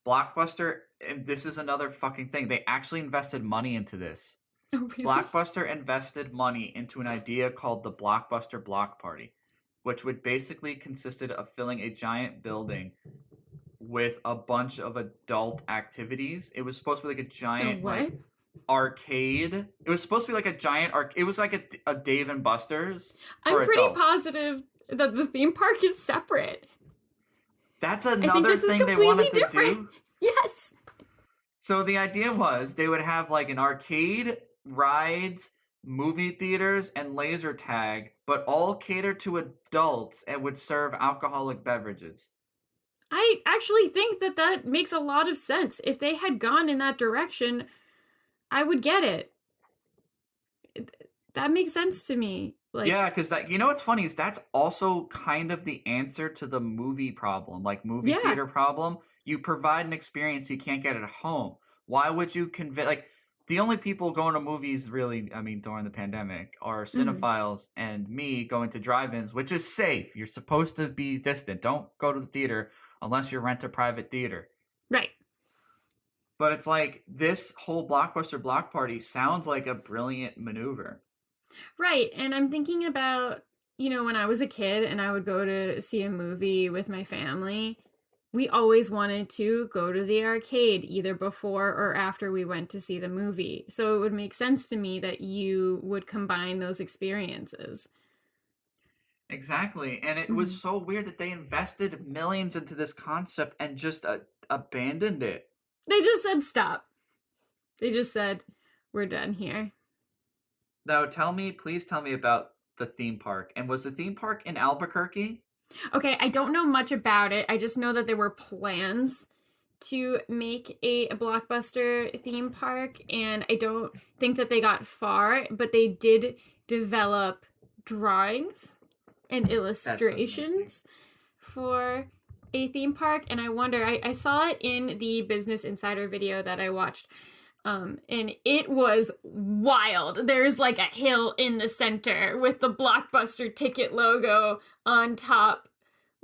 Blockbuster, and this is another fucking thing, they actually invested money into this. Oh, really? Blockbuster invested money into an idea called the Blockbuster Block Party, which would basically consisted of filling a giant building with a bunch of adult activities. It was supposed to be like a giant like, arcade. It was supposed to be like a giant it was like a Dave and Buster's. I'm pretty positive that the theme park is separate. That's another thing they wanted to do. Yes. So the idea was they would have like an arcade, rides, movie theaters, and laser tag, but all catered to adults and would serve alcoholic beverages. I actually think that makes a lot of sense. If they had gone in that direction, I would get it. That makes sense to me. Like, yeah, because what's funny is that's also kind of the answer to the movie problem, like movie theater problem. You provide an experience you can't get at home. Why would you convince? Like, the only people going to movies really, I mean, during the pandemic are cinephiles and me going to drive-ins, which is safe. You're supposed to be distant. Don't go to the theater unless you rent a private theater. Right. But it's like this whole Blockbuster Block Party sounds like a brilliant maneuver. Right. And I'm thinking about, when I was a kid and I would go to see a movie with my family, we always wanted to go to the arcade either before or after we went to see the movie. So it would make sense to me that you would combine those experiences. Exactly. And it was so weird that they invested millions into this concept and just abandoned it. They just said stop. They just said, we're done here. Now, please tell me about the theme park. And was the theme park in Albuquerque? Okay, I don't know much about it. I just know that there were plans to make a Blockbuster theme park, and I don't think that they got far, but they did develop drawings and illustrations for a theme park, and I wonder, I saw it in the Business Insider video that I watched, and it was wild. There's like a hill in the center with the Blockbuster ticket logo on top,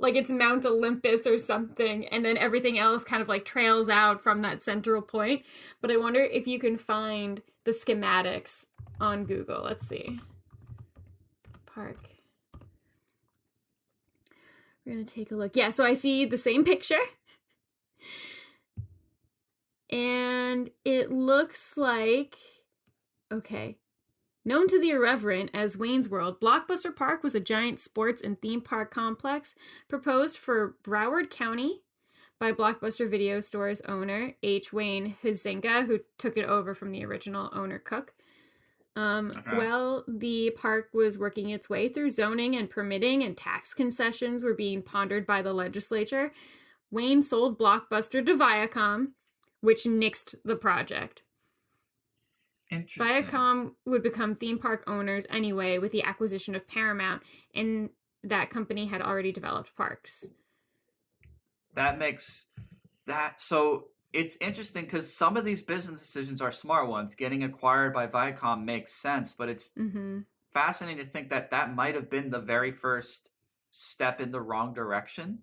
like it's Mount Olympus or something, and then everything else kind of like trails out from that central point. But I wonder if you can find the schematics on Google. Let's see. Park. We're gonna take a look. Yeah, so I see the same picture. And it looks like, okay. Known to the irreverent as Wayne's World, Blockbuster Park was a giant sports and theme park complex proposed for Broward County by Blockbuster Video Store's owner, H. Wayne Huizenga, who took it over from the original owner, Cook. Well, the park was working its way through zoning and permitting, and tax concessions were being pondered by the legislature. Wayne sold Blockbuster to Viacom, which nixed the project. Viacom would become theme park owners anyway with the acquisition of Paramount, and that company had already developed parks. That makes that so. It's interesting because some of these business decisions are smart ones. Getting acquired by Viacom makes sense, but it's fascinating to think that might have been the very first step in the wrong direction.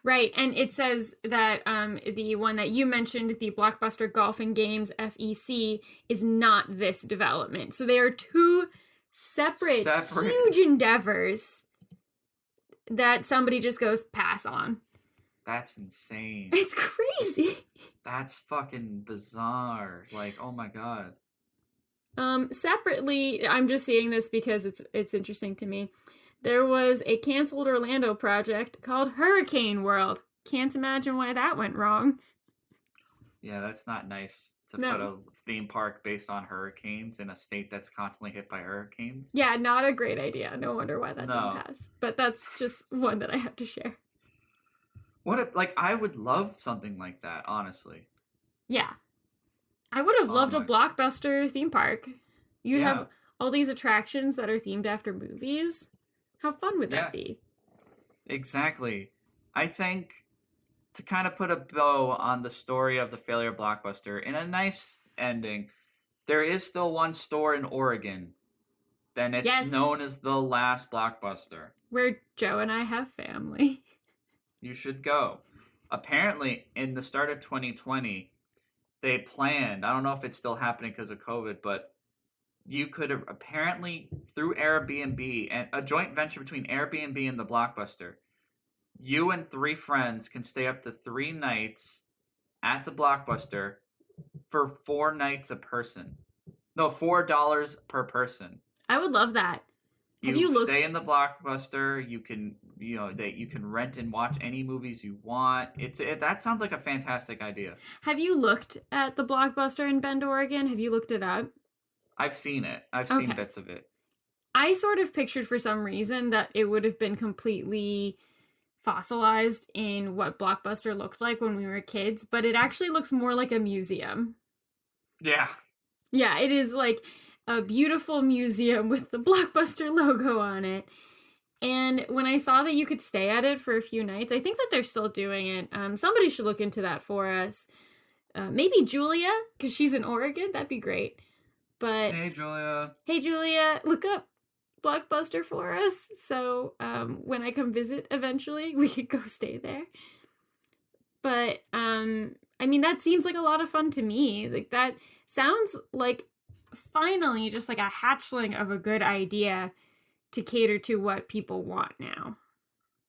Right, and it says that the one that you mentioned, the Blockbuster Golf and Games FEC, is not this development. So they are two separate huge endeavors that somebody just goes pass on. That's insane. It's crazy. That's fucking bizarre. Like, oh my god. Separately, I'm just seeing this because it's interesting to me. There was a canceled Orlando project called Hurricane World. Can't imagine why that went wrong. Yeah, that's not nice to put a theme park based on hurricanes in a state that's constantly hit by hurricanes. Yeah, not a great idea. No wonder why that didn't pass. But that's just one that I have to share. I would love something like that, honestly. Yeah. I would have loved a Blockbuster theme park. You'd have all these attractions that are themed after movies. How fun would that be? Exactly. I think to kind of put a bow on the story of the failure of Blockbuster, in a nice ending, there is still one store in Oregon. Then it's known as the last Blockbuster. Where Joe and I have family. You should go. Apparently, in the start of 2020, they planned, I don't know if it's still happening because of COVID, but you could apparently, through Airbnb, and a joint venture between Airbnb and the Blockbuster, you and 3 friends can stay up to 3 nights at the Blockbuster for 4 nights a person. No, $4 per person. I would love that. Have you looked? Stay in the Blockbuster. You can, you can rent and watch any movies you want. That sounds like a fantastic idea. Have you looked at the Blockbuster in Bend, Oregon? Have you looked it up? I've seen it. I've seen bits of it. I sort of pictured for some reason that it would have been completely fossilized in what Blockbuster looked like when we were kids, but it actually looks more like a museum. Yeah. Yeah, it is like a beautiful museum with the Blockbuster logo on it. And when I saw that you could stay at it for a few nights, I think that they're still doing it. Somebody should look into that for us. Maybe Julia, because she's in Oregon. That'd be great. But hey, Julia, look up Blockbuster for us. So when I come visit eventually, we could go stay there. But I mean, that seems like a lot of fun to me. Like, that sounds like finally just like a hatchling of a good idea to cater to what people want now.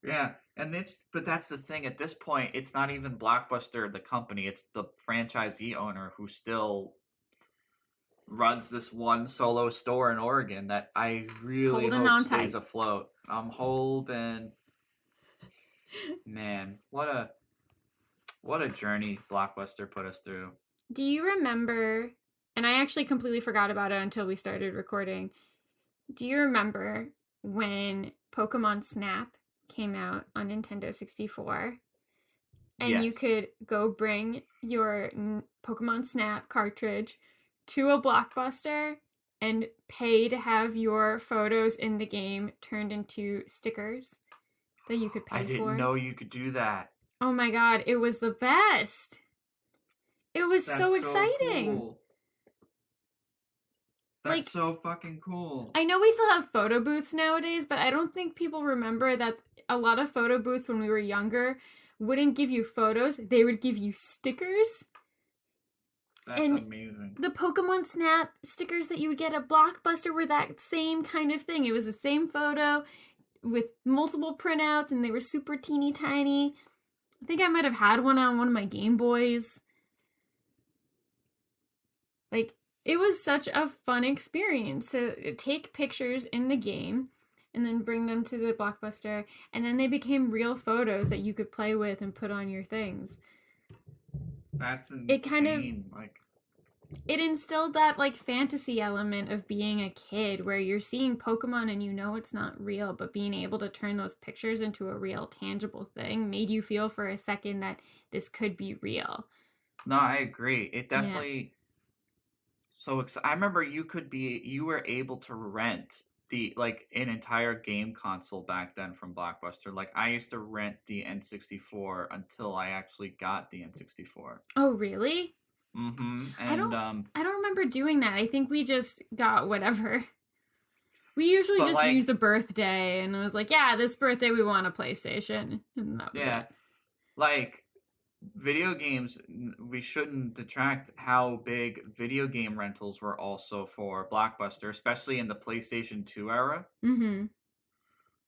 Yeah, but that's the thing. At this point, it's not even Blockbuster, the company. It's the franchisee owner who still runs this one solo store in Oregon that I really hope stays afloat. I'm holding. Man, what a journey Blockbuster put us through. Do you remember, and I actually completely forgot about it until we started recording, do you remember when Pokemon Snap came out on Nintendo 64? And you could go bring your Pokemon Snap cartridge to a Blockbuster and pay to have your photos in the game turned into stickers that you could pay for. I didn't know you could do that. Oh my god, it was the best. It was so exciting. Cool. That's so fucking cool. I know we still have photo booths nowadays, but I don't think people remember that a lot of photo booths when we were younger wouldn't give you photos. They would give you stickers. That's amazing. The Pokemon Snap stickers that you would get at Blockbuster were that same kind of thing. It was the same photo with multiple printouts, and they were super teeny tiny. I think I might have had one on one of my Game Boys. Like, it was such a fun experience to take pictures in the game and then bring them to the Blockbuster, and then they became real photos that you could play with and put on your things. That's insane. It kind of it instilled that like fantasy element of being a kid where you're seeing Pokemon and you know it's not real, but being able to turn those pictures into a real tangible thing made you feel for a second that this could be real. No, I agree. It definitely I remember you were able to rent an entire game console back then from Blockbuster. Like, I used to rent the N64 until I actually got the N64. Oh, really? Mm-hmm. And I don't remember doing that. I think we just got whatever. We usually just used a birthday, and it was like, yeah, this birthday we want a PlayStation. And that was it. Like, video games, we shouldn't detract how big video game rentals were also for Blockbuster, especially in the PlayStation 2 era. Mm-hmm.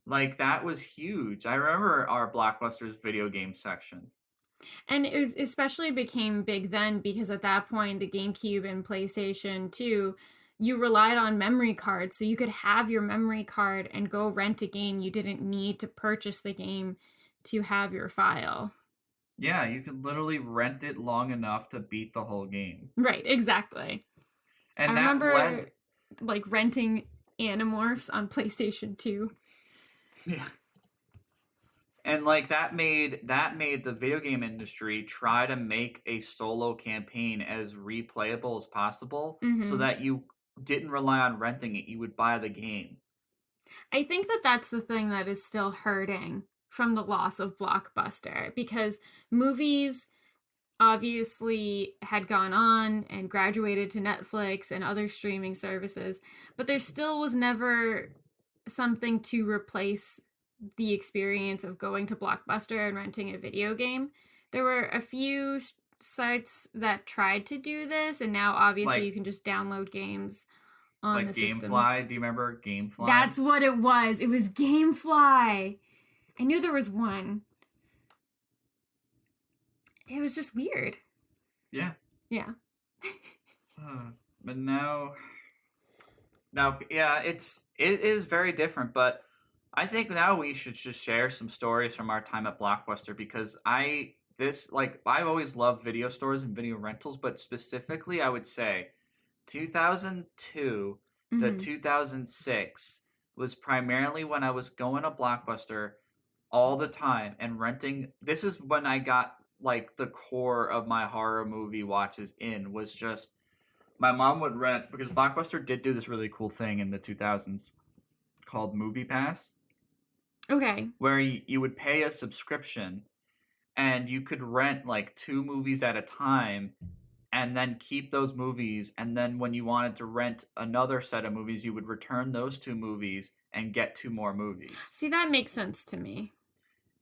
Like, that was huge. I remember our Blockbuster's video game section. And it especially became big then because at that point, the GameCube and PlayStation 2, you relied on memory cards, so you could have your memory card and go rent a game. You didn't need to purchase the game to have your file. Yeah, you could literally rent it long enough to beat the whole game. Right, exactly. And I remember like renting Animorphs on PlayStation 2. Yeah. And like that made the video game industry try to make a solo campaign as replayable as possible, so that you didn't rely on renting it, you would buy the game. I think that that's the thing that is still hurting from the loss of Blockbuster, because movies obviously had gone on and graduated to Netflix and other streaming services, but there still was never something to replace the experience of going to Blockbuster and renting a video game. There were a few sites that tried to do this, and now obviously you can just download games on the systems. Gamefly, do you remember Gamefly? That's what it was. It was Gamefly. I knew there was one. It was just weird. Yeah. Yeah. But now, yeah, it is very different, but I think now we should just share some stories from our time at Blockbuster, because I've always loved video stores and video rentals, but specifically I would say 2002 to 2006 was primarily when I was going to Blockbuster all the time and renting. This is when I got like the core of my horror movie watches was just my mom would rent, because Blockbuster did do this really cool thing in the 2000s called Movie Pass. Okay. Where you would pay a subscription and you could rent like 2 movies at a time and then keep those movies. And then when you wanted to rent another set of movies, you would return those 2 movies and get 2 more movies. See, that makes sense to me.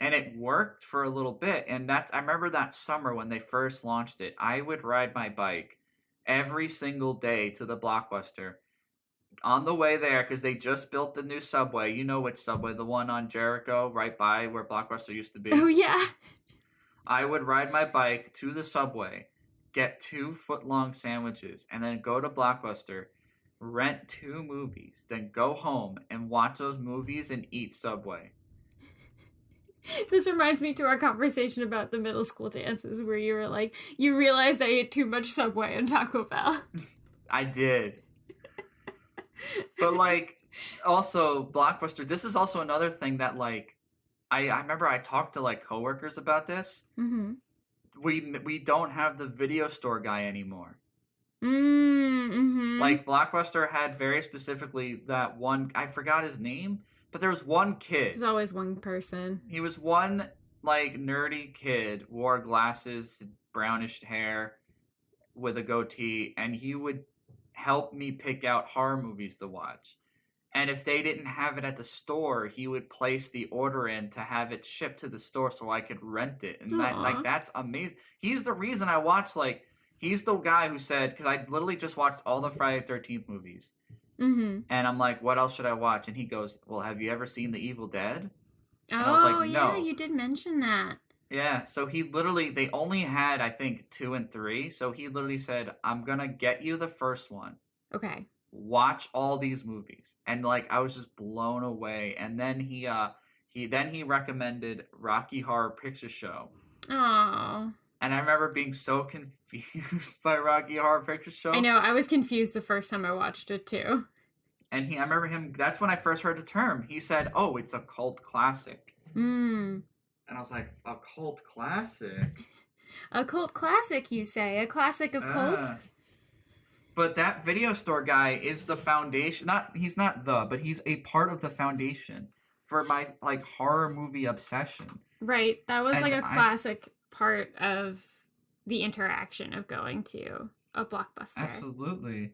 And it worked for a little bit. And I remember that summer when they first launched it, I would ride my bike every single day to the Blockbuster. On the way there, because they just built the new subway. You know which subway, the one on Jericho, right by where Blockbuster used to be. Oh, yeah. I would ride my bike to the subway, get 2 foot-long sandwiches, and then go to Blockbuster, rent 2 movies, then go home and watch those movies and eat Subway. This reminds me to our conversation about the middle school dances, where you were like, you realized I ate too much Subway and Taco Bell. I did. But, like, also, Blockbuster, this is also another thing that, like, I remember I talked to, like, coworkers about this. Mm-hmm. We don't have the video store guy anymore. Mm-hmm. Like, Blockbuster had very specifically that one, I forgot his name, but there was one kid. There's always one person. He was one, like, nerdy kid, wore glasses, brownish hair, with a goatee, and he would help me pick out horror movies to watch. And if they didn't have it at the store, he would place the order in to have it shipped to the store so I could rent it. And that's amazing. He's the reason I watched, like, he's the guy who said, because I literally just watched all the Friday the 13th movies. Mm-hmm. And I'm like, what else should I watch? And he goes, well, have you ever seen The Evil Dead? And I was like, no. Yeah, you did mention that. Yeah, so he literally, they only had, I think, 2 and 3. So he literally said, I'm going to get you the first one. Okay. Watch all these movies. And, like, I was just blown away. And then he recommended Rocky Horror Picture Show. Aww. And I remember being so confused by Rocky Horror Picture Show. I know, I was confused the first time I watched it too. And I remember him, that's when I first heard the term. He said, oh, it's a cult classic. Mm. And I was like, a cult classic? A cult classic, you say? A classic of cult? But that video store guy is the foundation. He's a part of the foundation for my, like, horror movie obsession. Right. That was, like, a classic part of the interaction of going to a Blockbuster. Absolutely.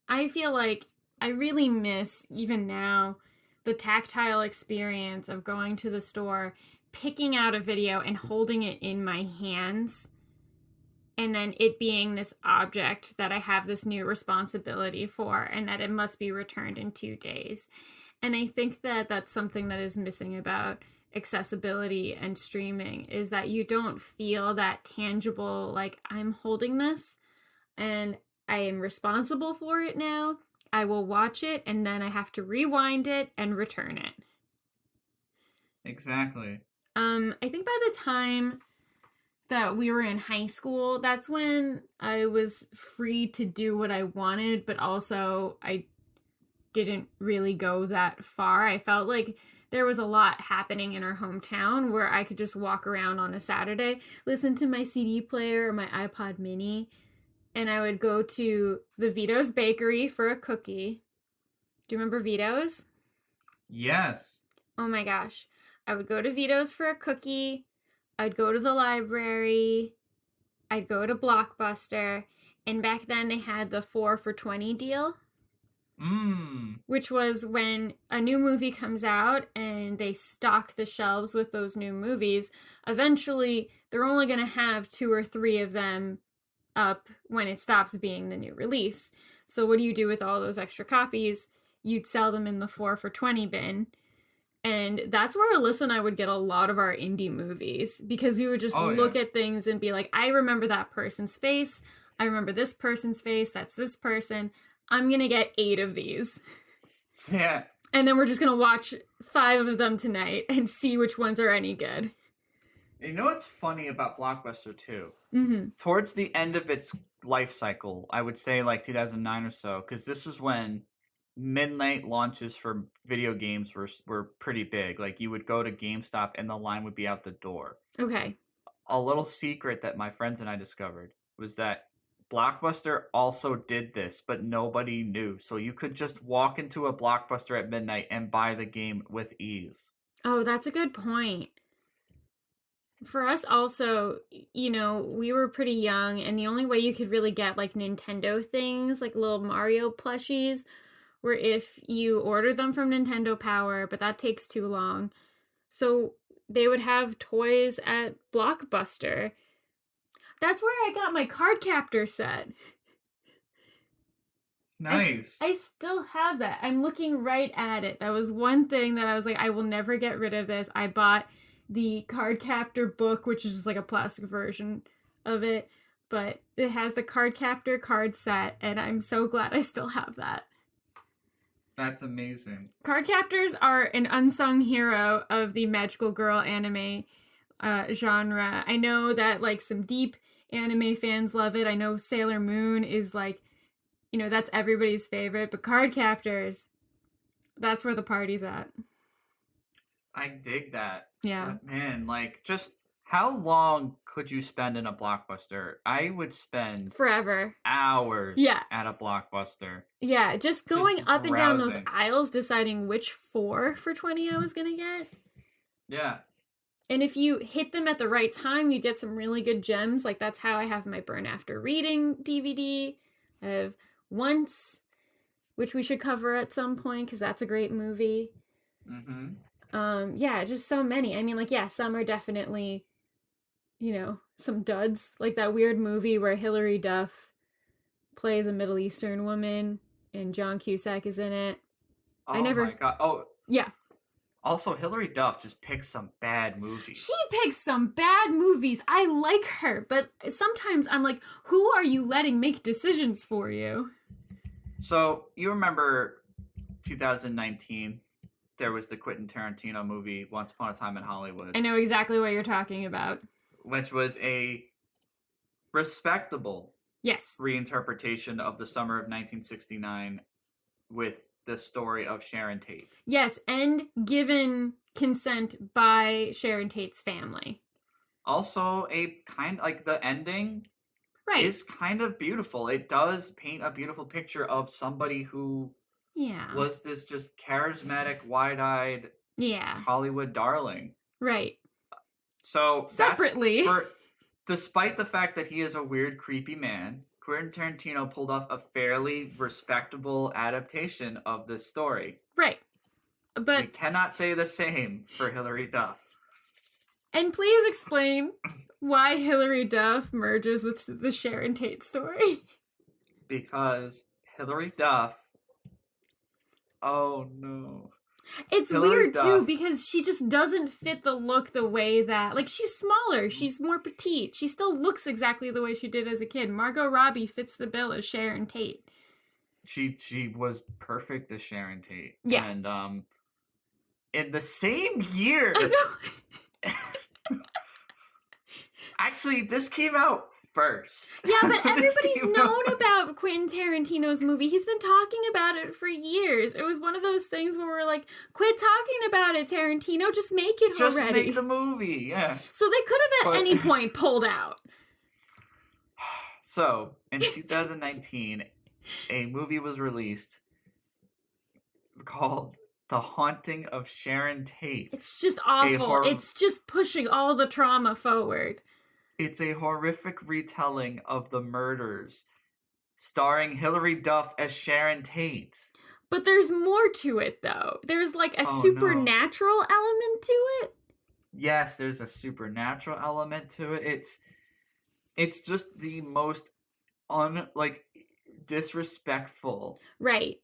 I feel like I really miss, even now, the tactile experience of going to the store, picking out a video and holding it in my hands, and then it being this object that I have this new responsibility for, and that it must be returned in 2 days. And I think that that's something that is missing about accessibility and streaming, is that you don't feel that tangible, like, I'm holding this and I am responsible for it now. I will watch it and then I have to rewind it and return it. Exactly. I think by the time that we were in high school, that's when I was free to do what I wanted, but also I didn't really go that far. I felt like there was a lot happening in our hometown where I could just walk around on a Saturday, listen to my CD player or my iPod mini, and I would go to the Vito's Bakery for a cookie. Do you remember Vito's? Yes. Oh my gosh. I would go to Vito's for a cookie. I'd go to the library. I'd go to Blockbuster. And back then they had the 4 for $20 deal. Which was when a new movie comes out and they stock the shelves with those new movies. Eventually, they're only going to have 2 or 3 of them up when it stops being the new release. So what do you do with all those extra copies? You'd sell them in the 4 for $20 bin. And that's where Alyssa and I would get a lot of our indie movies, because we would just look at things and be like, I remember that person's face. I remember this person's face. That's this person. I'm going to get 8 of these. Yeah. And then we're just going to watch 5 of them tonight and see which ones are any good. You know what's funny about Blockbuster too? Mm-hmm. Towards the end of its life cycle, I would say like 2009 or so, because this was when midnight launches for video games were pretty big. Like, you would go to GameStop and the line would be out the door. Okay. A little secret that my friends and I discovered was that Blockbuster also did this, but nobody knew. So you could just walk into a Blockbuster at midnight and buy the game with ease. Oh, that's a good point. For us also, you know, we were pretty young, and the only way you could really get like Nintendo things, like little Mario plushies, were if you ordered them from Nintendo Power, but that takes too long. So they would have toys at Blockbuster. That's where I got my card captor set. Nice. I still have that. I'm looking right at it. That was one thing that I was like, I will never get rid of this. I bought the card captor book, which is just like a plastic version of it, but it has the card captor card set, and I'm so glad I still have that. That's amazing. Card captors are an unsung hero of the magical girl anime genre. I know that like some deep anime fans love it. I know Sailor Moon is like, you know, that's everybody's favorite, but card captors, that's where the party's at. I dig that. Yeah. But man, like, just how long could you spend in a Blockbuster? I would spend forever. Hours at a Blockbuster. Yeah, just going up and down those browsing. aisles, deciding which 4 for $20 I was going to get. Yeah. And if you hit them at the right time, you'd get some really good gems. Like, that's how I have my Burn After Reading DVD. I have Once, which we should cover at some point, because that's a great movie. Mm-hmm. Yeah, just so many. I mean, like, yeah, some are definitely, you know, some duds. Like that weird movie where Hilary Duff plays a Middle Eastern woman and John Cusack is in it. Oh my god. Oh. Yeah. Also, Hilary Duff just picks some bad movies. She picks some bad movies. I like her, but sometimes I'm like, who are you letting make decisions for you? So, you remember 2019, there was the Quentin Tarantino movie, Once Upon a Time in Hollywood. I know exactly what you're talking about. Which was a respectable yes reinterpretation of the summer of 1969 with the story of Sharon Tate. Yes, and given consent by Sharon Tate's family. Also, a kind like the ending right. is kind of beautiful. It does paint a beautiful picture of somebody who was this just charismatic, wide-eyed Hollywood darling. Right. So separately, despite the fact that he is a weird, creepy man, Quentin Tarantino pulled off a fairly respectable adaptation of this story. Right. But we cannot say the same for Hilary Duff. And please explain why Hilary Duff merges with the Sharon Tate story. Because Hilary Duff... Oh, no. It's weird, too, because she just doesn't fit the look the way that... Like, she's smaller. She's more petite. She still looks exactly the way she did as a kid. Margot Robbie fits the bill as Sharon Tate. she was perfect as Sharon Tate. Yeah. And in the same year, actually, this came out first. Yeah, but everybody's known about Quentin Tarantino's movie. He's been talking about it for years. It was one of those things where we're like, quit talking about it, Tarantino. Just make it already. Just make the movie, yeah. So they could have at any point pulled out. So, in 2019, a movie was released called The Haunting of Sharon Tate. It's just awful. It's just pushing all the trauma forward. It's a horrific retelling of the murders, starring Hilary Duff as Sharon Tate. But there's more to it, though. There's like a supernatural element to it. Yes, there's a supernatural element to it. It's just the most disrespectful. Right.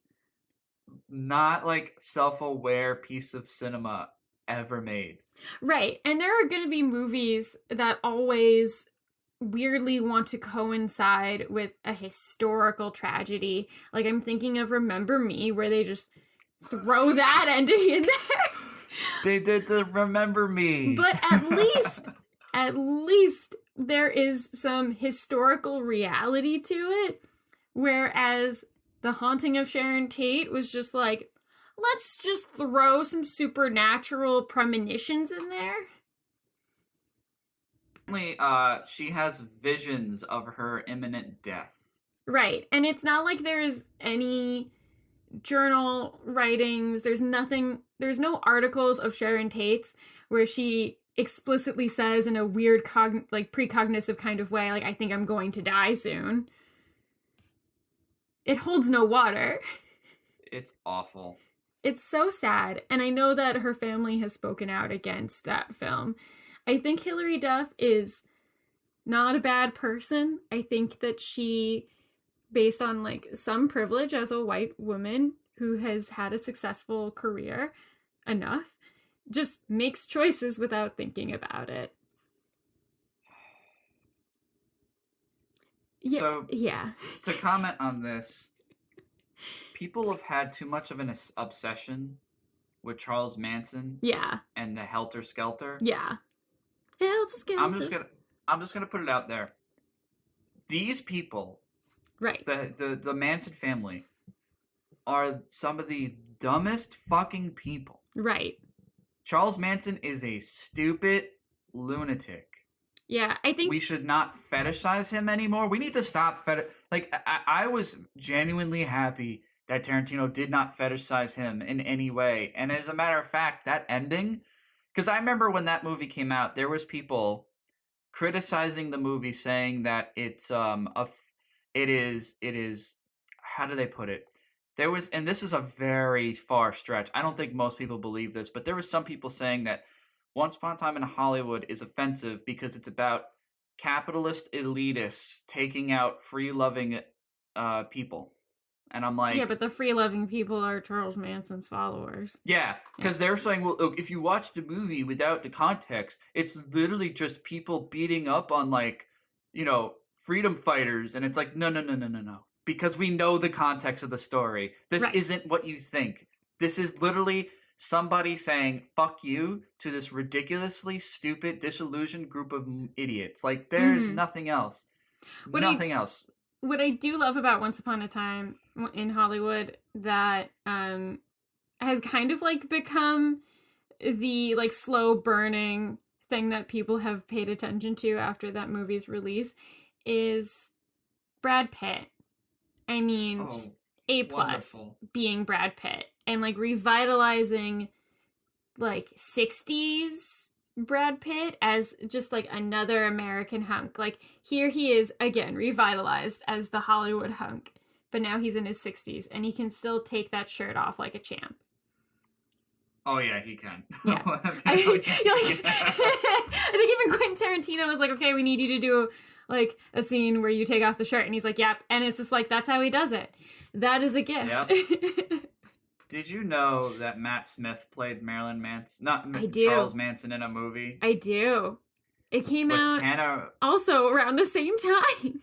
Not like self-aware piece of cinema ever made. Right. And there are going to be movies that always weirdly want to coincide with a historical tragedy. Like I'm thinking of Remember Me, where they just throw that ending in there. They did the Remember Me. But at least there is some historical reality to it. Whereas The Haunting of Sharon Tate was just like, let's just throw some supernatural premonitions in there. She has visions of her imminent death. Right. And it's not like there's any journal writings. There's no articles of Sharon Tate's where she explicitly says in a weird precognitive kind of way, like, I think I'm going to die soon. It holds no water. It's awful. It's so sad, and I know that her family has spoken out against that film. I think Hilary Duff is not a bad person. I think that she, based on like some privilege as a white woman who has had a successful career enough, just makes choices without thinking about it. Yeah, so, yeah. To comment on this, people have had too much of an obsession with Charles Manson. Yeah. And the Helter Skelter. Yeah. Helter Skelter. I'm just gonna put it out there. These people, right? The Manson family, are some of the dumbest fucking people. Right. Charles Manson is a stupid lunatic. Yeah, I think we should not fetishize him anymore. We need to stop I was genuinely happy that Tarantino did not fetishize him in any way. And as a matter of fact, that ending, because I remember when that movie came out, there was people criticizing the movie, saying that it is how do they put it? There was, and this is a very far stretch. I don't think most people believe this, but there was some people saying that Once Upon a Time in Hollywood is offensive because it's about capitalist elitists taking out free-loving people. And I'm like... Yeah, but the free-loving people are Charles Manson's followers. Yeah, because they're saying, well, look, if you watch the movie without the context, it's literally just people beating up on, freedom fighters. And it's like, no. Because we know the context of the story. This isn't what you think. This is literally... somebody saying fuck you to this ridiculously stupid, disillusioned group of idiots. Like, there's nothing else. Nothing else. What I do love about Once Upon a Time in Hollywood that has kind of become the slow burning thing that people have paid attention to after that movie's release is Brad Pitt. I mean, just A+ being Brad Pitt. And revitalizing 60s Brad Pitt as just another American hunk. Here he is again revitalized as the Hollywood hunk, but now he's in his 60s and he can still take that shirt off like a champ. Oh yeah, he can. Yeah. I think even Quentin Tarantino was like, okay, we need you to do a scene where you take off the shirt, and he's like, yep. And it's just that's how he does it. That is a gift. Yep. Did you know that Matt Smith played Marilyn Manson? Charles Manson in a movie? I do. It came out also around the same time.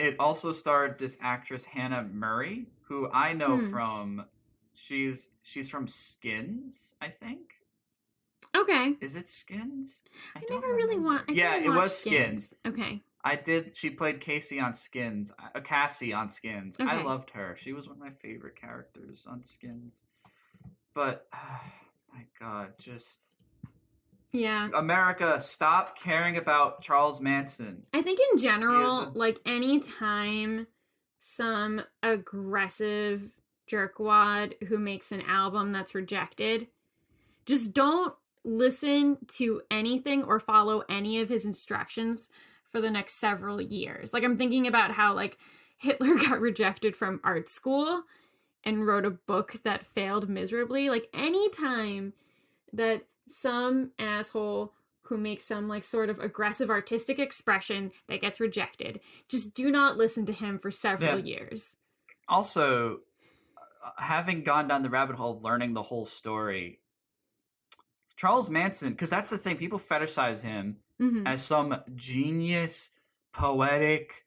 it also starred this actress Hannah Murray, who I know from she's from Skins, I think. Okay. Is it Skins? I never really watched. Yeah, it was Skins. Okay. She played Cassie on Skins. Cassie on Skins. Okay. I loved her. She was one of my favorite characters on Skins. But, my God, just... Yeah. America, stop caring about Charles Manson. I think in general, like, anytime some aggressive jerkwad who makes an album that's rejected, just don't listen to anything or follow any of his instructions for the next several years. Like, I'm thinking about how, like, Hitler got rejected from art school and wrote a book that failed miserably. Like, anytime that some asshole who makes some, like, sort of aggressive artistic expression that gets rejected, just do not listen to him for several years. Also, having gone down the rabbit hole of learning the whole story, Charles Manson, because that's the thing, people fetishize him as some genius, poetic,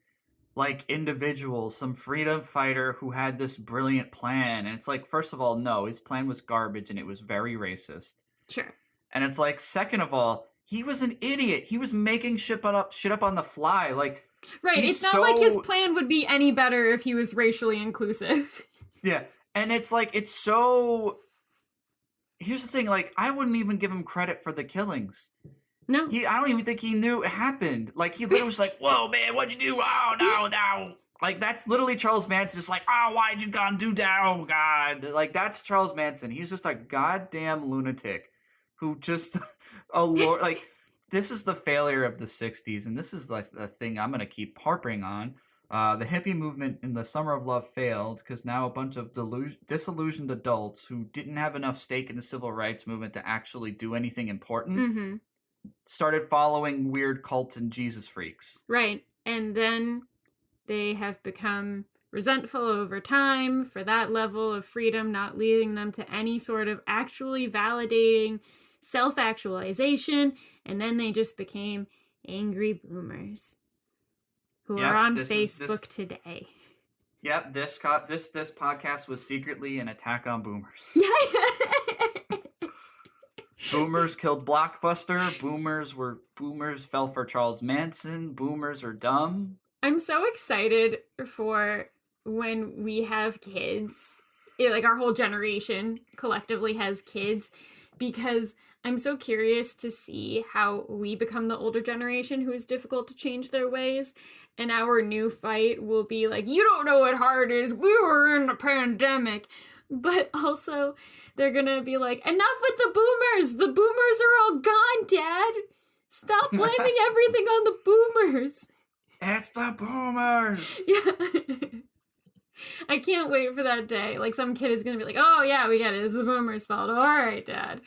like, individual, some freedom fighter who had this brilliant plan. And it's like, first of all, no, his plan was garbage and it was very racist. Sure. And it's like, second of all, he was an idiot. He was making shit up on the fly. Like, right. It's not like his plan would be any better if he was racially inclusive. Yeah. And it's like, it's so... Here's the thing, like, I wouldn't even give him credit for the killings. No. I don't even think he knew it happened. Like, he literally was like, whoa, man, what'd you do? Oh, no. Like, that's literally Charles Manson. Just like, oh, why'd you gone do that? Oh, God. Like, that's Charles Manson. He's just a goddamn lunatic who just, like, this is the failure of the 60s, and this is, like, the thing I'm going to keep harping on. The hippie movement in the Summer of Love failed because now a bunch of disillusioned adults who didn't have enough stake in the civil rights movement to actually do anything important started following weird cults and Jesus freaks. Right. And then they have become resentful over time for that level of freedom not leading them to any sort of actually validating self-actualization. And then they just became angry boomers who are on Facebook today. Yep, this podcast was secretly an attack on boomers. Boomers killed Blockbuster. Boomers fell for Charles Manson. Boomers are dumb. I'm so excited for when we have kids. Like, our whole generation collectively has kids, because I'm so curious to see how we become the older generation who is difficult to change their ways. And our new fight will be like, you don't know what hard is. We were in a pandemic. But also, they're going to be like, enough with the boomers. The boomers are all gone, Dad. Stop blaming everything on the boomers. It's the boomers. Yeah. I can't wait for that day. Like, some kid is going to be like, oh, yeah, we get it. It's the boomers' fault. All right, Dad.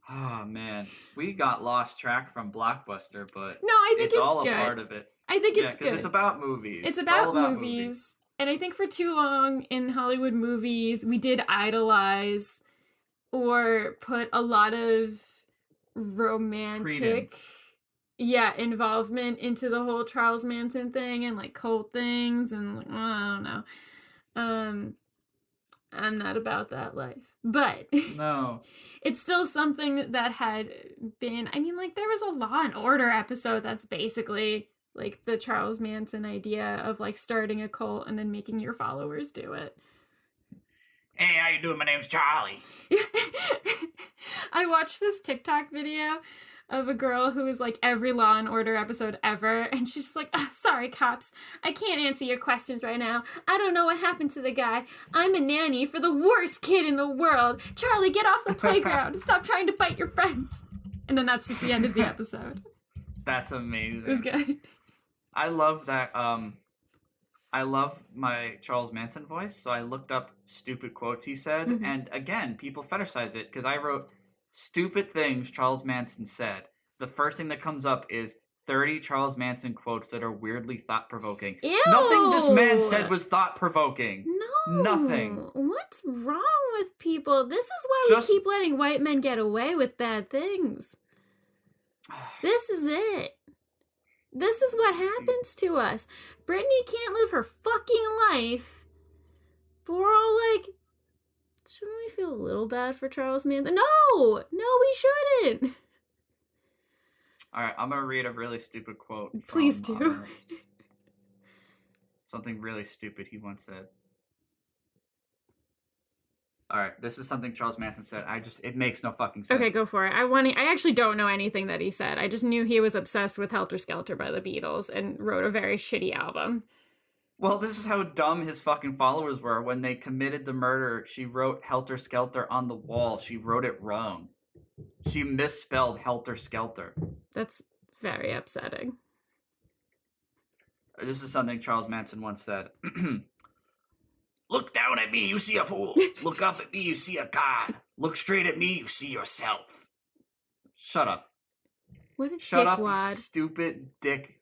Oh, man. We got lost track from Blockbuster, but no, I think it's all good. A part of it. I think it's good. Because it's about movies. It's about movies. And I think for too long in Hollywood movies, we did idolize or put a lot of romantic involvement into the whole Charles Manson thing and, like, cult things and, like, I don't know. I'm not about that life. But no. It's still something that had been, I mean, like, there was a Law and Order episode that's basically like the Charles Manson idea of, like, starting a cult and then making your followers do it. Hey, how you doing? My name's Charlie. I watched this TikTok video of a girl who is like every Law and Order episode ever, and she's like, oh, sorry, cops, I can't answer your questions right now. I don't know what happened to the guy. I'm a nanny for the worst kid in the world. Charlie, get off the playground. Stop trying to bite your friends. And then that's just the end of the episode. That's amazing. It was good. I love that. I love my Charles Manson voice, so I looked up stupid quotes he said, and again, people fetishize it, because I wrote stupid things Charles Manson said. The first thing that comes up is 30 Charles Manson quotes that are weirdly thought-provoking. Ew! Nothing this man said was thought-provoking. No. Nothing. What's wrong with people? This is why we keep letting white men get away with bad things. This is it. This is what happens to us. Brittany can't live her fucking life. But we're all like, shouldn't we feel a little bad for Charles Manson? No, we shouldn't. All right, I'm going to read a really stupid quote. Please do. Something really stupid he once said. All right, this is something Charles Manson said. It makes no fucking sense. Okay, go for it. I actually don't know anything that he said. I just knew he was obsessed with Helter Skelter by the Beatles and wrote a very shitty album. Well, this is how dumb his fucking followers were. When they committed the murder, she wrote Helter Skelter on the wall. She wrote it wrong. She misspelled Helter Skelter. That's very upsetting. This is something Charles Manson once said. Look down at me, you see a fool. Look up at me, you see a god. Look straight at me, you see yourself. Shut up. What a Shut up, dickwad. you stupid dick.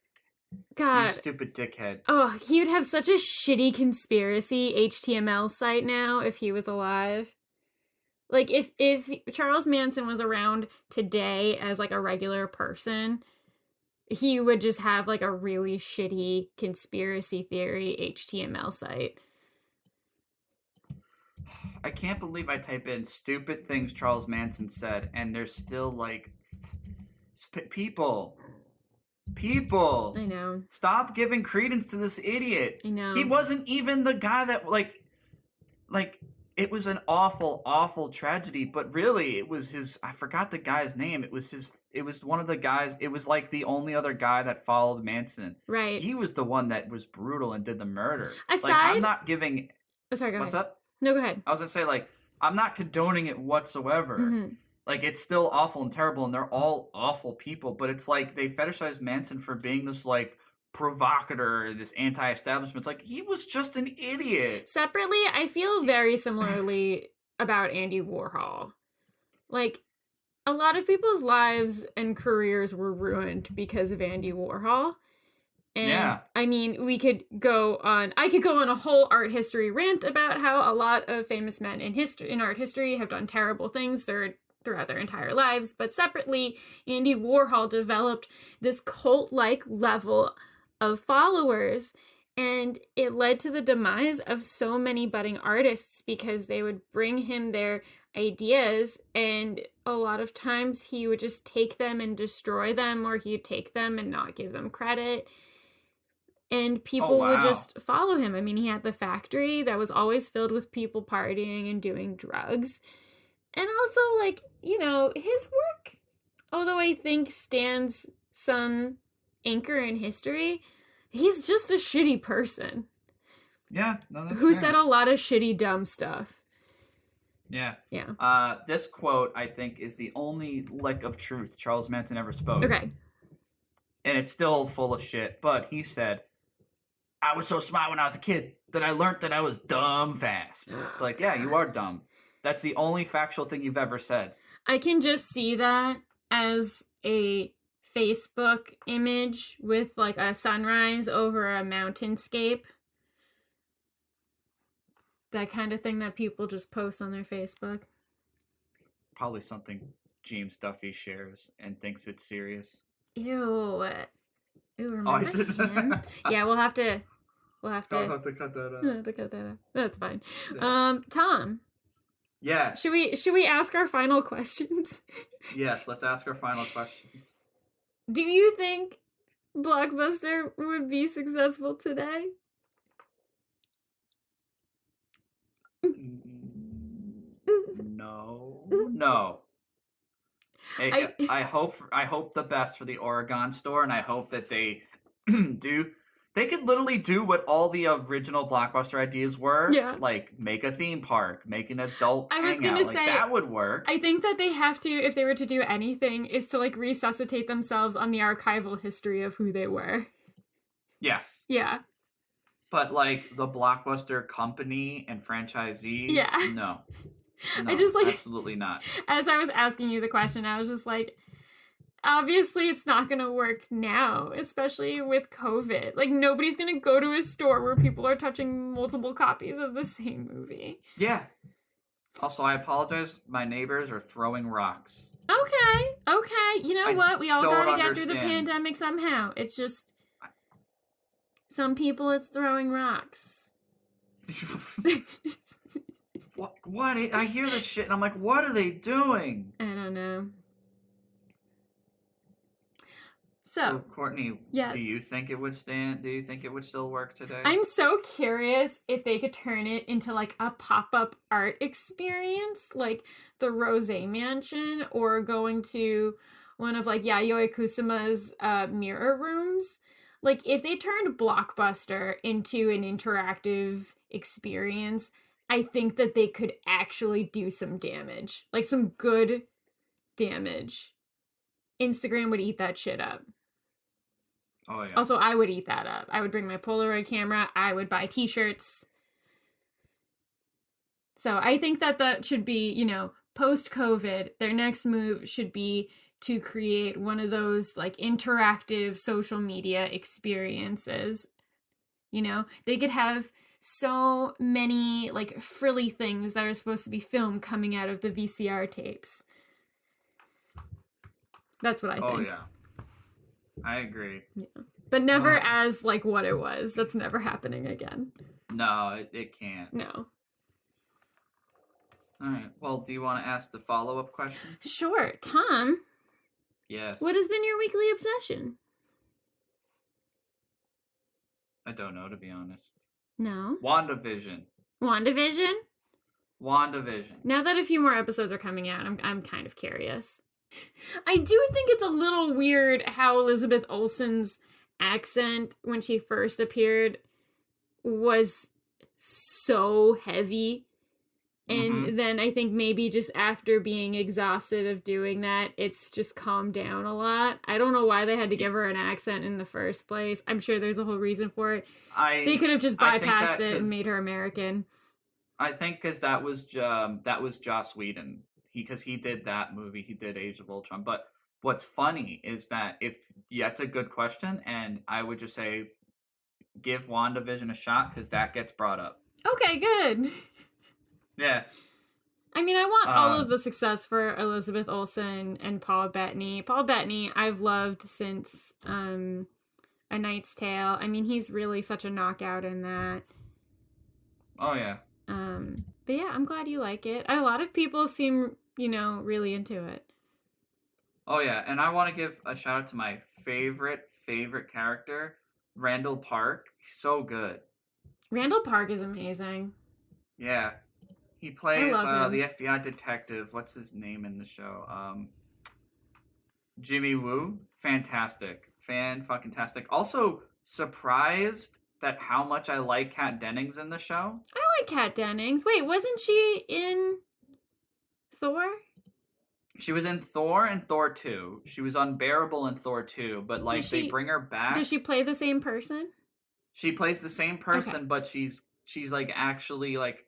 God. You stupid dickhead. Oh, he would have such a shitty conspiracy HTML site now if he was alive. Like, if Charles Manson was around today as, like, a regular person, he would just have, like, a really shitty conspiracy theory HTML site. I can't believe I type in stupid things Charles Manson said, and there's still, like, people. I know. Stop giving credence to this idiot. I know. He wasn't even the guy that, like, it was an awful, awful tragedy, but really, it was I forgot the guy's name. It was one of the guys, it was like the only other guy that followed Manson. Right. He was the one that was brutal and did the murder. Aside... Like, I'm not giving... Oh, sorry, go What's ahead. up? No, go ahead. I was gonna say, like, I'm not condoning it whatsoever. Mm-hmm. Like, it's still awful and terrible, and they're all awful people, but it's like, they fetishize Manson for being this, like, provocateur, this anti-establishment. It's like, he was just an idiot. Separately, I feel very similarly about Andy Warhol. Like, a lot of people's lives and careers were ruined because of Andy Warhol. And yeah. I mean, I could go on a whole art history rant about how a lot of famous men in art history have done terrible things throughout their entire lives. But separately, Andy Warhol developed this cult-like level of followers, and it led to the demise of so many budding artists because they would bring him their ideas, and a lot of times he would just take them and destroy them, or he'd take them and not give them credit. And people would just follow him. I mean, he had the factory that was always filled with people partying and doing drugs. And also, like, you know, his work, although I think stands some anchor in history, he's just a shitty person. Yeah. No, that's who fair. said a lot of shitty, dumb stuff. Yeah. Yeah. This quote, I think, is the only lick of truth Charles Manson ever spoke. Okay. And it's still full of shit, but he said, I was so smart when I was a kid that I learned that I was dumb fast. It's like, yeah, you are dumb. That's the only factual thing you've ever said. I can just see that as a Facebook image with like a sunrise over a mountainscape. That kind of thing that people just post on their Facebook. Probably something James Duffy shares and thinks it's serious. Ew, remember him? Yeah, we'll have to I'll have to cut that out. That's fine. Yeah. Tom. Yes. Should we ask our final questions? Yes, let's ask our final questions. Do you think Blockbuster would be successful today? No. I hope the best for the Oregon store, and I hope that they they could literally do what all the original Blockbuster ideas were. Yeah. Like, make a theme park, make an adult I was hangout. gonna Like, say, that would work. I think that they have to, if they were to do anything, is to like resuscitate themselves on the archival history of who they were. Yes. Yeah. But like the Blockbuster company and franchisees, yeah. No, I just like, absolutely not. As I was asking you the question, I was just like, obviously it's not going to work now, especially with COVID. Like, nobody's going to go to a store where people are touching multiple copies of the same movie. Yeah. Also, I apologize. My neighbors are throwing rocks. Okay. You know what? We all gotta get through the pandemic somehow. It's just some people it's throwing rocks. What? I hear this shit and I'm like, what are they doing? I don't know. So Courtney, yes. Do you think it would stand? Do you think it would still work today? I'm so curious if they could turn it into like a pop-up art experience, like the Rose Mansion, or going to one of like Yayoi Kusuma's mirror rooms. Like if they turned Blockbuster into an interactive experience, I think that they could actually do some damage, like some good damage. Instagram would eat that shit up. Oh, yeah. Also, I would eat that up. I would bring my Polaroid camera. I would buy t-shirts. So I think that should be, you know, post-COVID, their next move should be to create one of those, like, interactive social media experiences. You know, they could have so many, like, frilly things that are supposed to be filmed coming out of the VCR tapes. That's what I think. Oh, yeah. I agree. Yeah. But never as, like, what it was. That's never happening again. No, it can't. No. All right. Well, do you want to ask the follow-up question? Sure. Tom? Yes? What has been your weekly obsession? I don't know, to be honest. No? WandaVision. WandaVision? WandaVision. Now that a few more episodes are coming out, I'm kind of curious. I do think it's a little weird how Elizabeth Olsen's accent when she first appeared was so heavy. And then I think maybe just after being exhausted of doing that, it's just calmed down a lot. I don't know why they had to give her an accent in the first place. I'm sure there's a whole reason for it. They could have just bypassed it and made her American. I think because that was Joss Whedon. Because he did that movie, he did Age of Ultron. But what's funny is that that's a good question, and I would just say give WandaVision a shot because that gets brought up. Okay, good. Yeah. I mean, I want all of the success for Elizabeth Olsen and Paul Bettany. Paul Bettany, I've loved since A Knight's Tale. I mean, he's really such a knockout in that. Oh, yeah. But yeah, I'm glad you like it. A lot of people seem, you know, really into it. Oh, yeah. And I want to give a shout out to my favorite character, Randall Park. He's so good. Randall Park is amazing. Yeah. He plays the FBI detective. What's his name in the show? Jimmy Woo. Fantastic. Fan-fucking-tastic. Also, surprised that how much I like Kat Dennings in the show. I like Kat Dennings. Wait, wasn't she in Thor? She was in Thor and Thor 2. She was unbearable in Thor 2, but like they bring her back. Does she play the same person? She plays the same person, but she's like actually like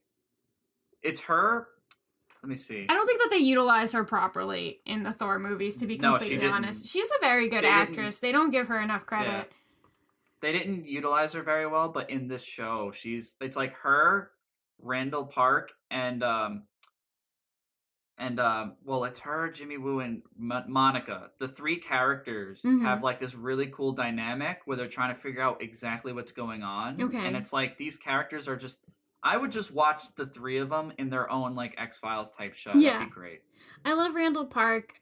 it's her. Let me see. I don't think that they utilize her properly in the Thor movies, to be completely honest. She's a very good actress. They don't give her enough credit. Yeah. They didn't utilize her very well, but in this show, it's like her, Randall Park, and it's her, Jimmy Woo, and Monica. The three characters have like this really cool dynamic where they're trying to figure out exactly what's going on. Okay. And it's like these characters are just. I would just watch the three of them in their own like X-Files type show. Yeah. That'd be great. I love Randall Park.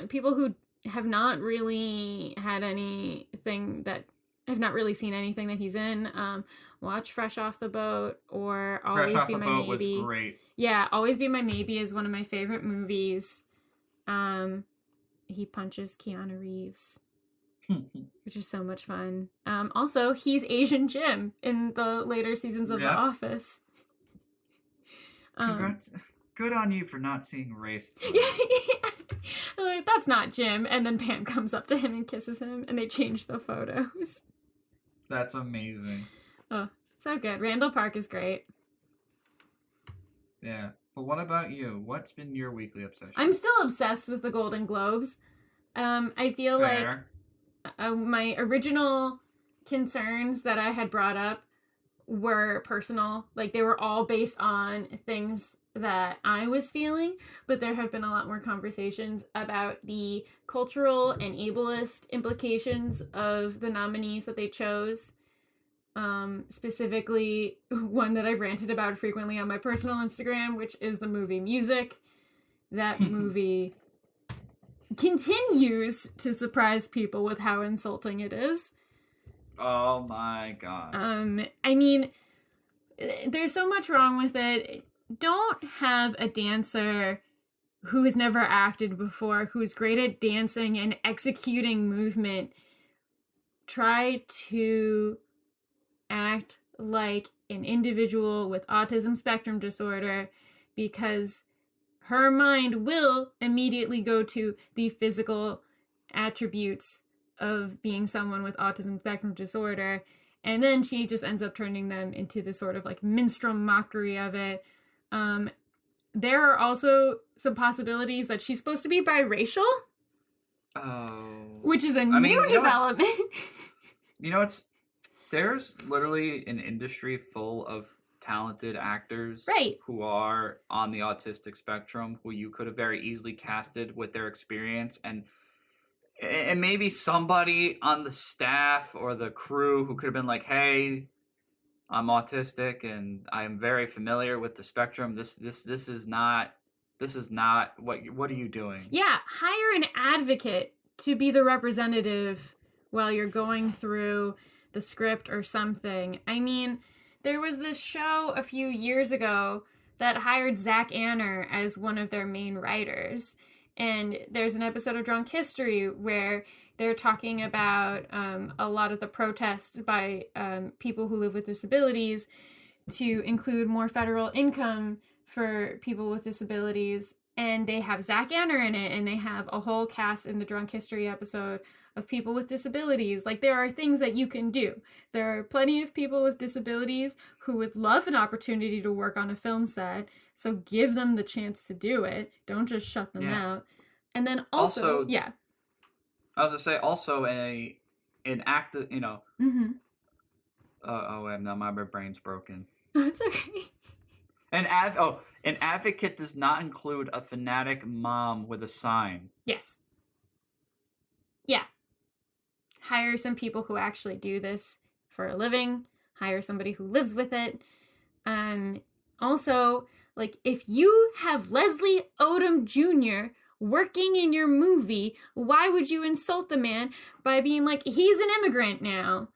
People who have not really had anything that. I've not really seen anything that he's in. Watch Fresh Off the Boat or Always Fresh Off Be the My Boat Maybe. Was great. Yeah, Always Be My Maybe is one of my favorite movies. He punches Keanu Reeves, which is so much fun. Also, he's Asian Jim in the later seasons of The Office. Congrats. Good on you for not seeing Race. Like, that's not Jim. And then Pam comes up to him and kisses him, and they change the photos. That's amazing. Oh, so good. Randall Park is great. Yeah. But what about you? What's been your weekly obsession? I'm still obsessed with the Golden Globes. I feel like my original concerns that I had brought up were personal. Like, they were all based on things that I was feeling, but there have been a lot more conversations about the cultural and ableist implications of the nominees that they chose. Specifically, one that I've ranted about frequently on my personal Instagram, which is the movie Music. That movie continues to surprise people with how insulting it is. Oh my god. I mean, there's so much wrong with it. Don't have a dancer who has never acted before, who's great at dancing and executing movement, try to act like an individual with autism spectrum disorder, because her mind will immediately go to the physical attributes of being someone with autism spectrum disorder, and then she just ends up turning them into this sort of like minstrel mockery of it. There are also some possibilities that she's supposed to be biracial. Oh. Which is a new development. There's literally an industry full of talented actors right. who are on the autistic spectrum, who you could have very easily casted with their experience, and maybe somebody on the staff or the crew who could have been like, hey, I'm autistic and I'm very familiar with the spectrum. This is not what are you doing? Yeah, hire an advocate to be the representative while you're going through the script or something. I mean, there was this show a few years ago that hired Zach Anner as one of their main writers. And there's an episode of Drunk History where they're talking about a lot of the protests by people who live with disabilities to include more federal income for people with disabilities. And they have Zach Anner in it, and they have a whole cast in the Drunk History episode of people with disabilities. Like, there are things that you can do. There are plenty of people with disabilities who would love an opportunity to work on a film set, so give them the chance to do it. Don't just shut them out. And then also yeah. I was gonna say also an act, you know. Mm-hmm. Now my brain's broken. It's okay. An advocate does not include a fanatic mom with a sign. Yes. Yeah. Hire some people who actually do this for a living. Hire somebody who lives with it. Also, like, if you have Leslie Odom Jr. working in your movie, why would you insult the man by being like, he's an immigrant now?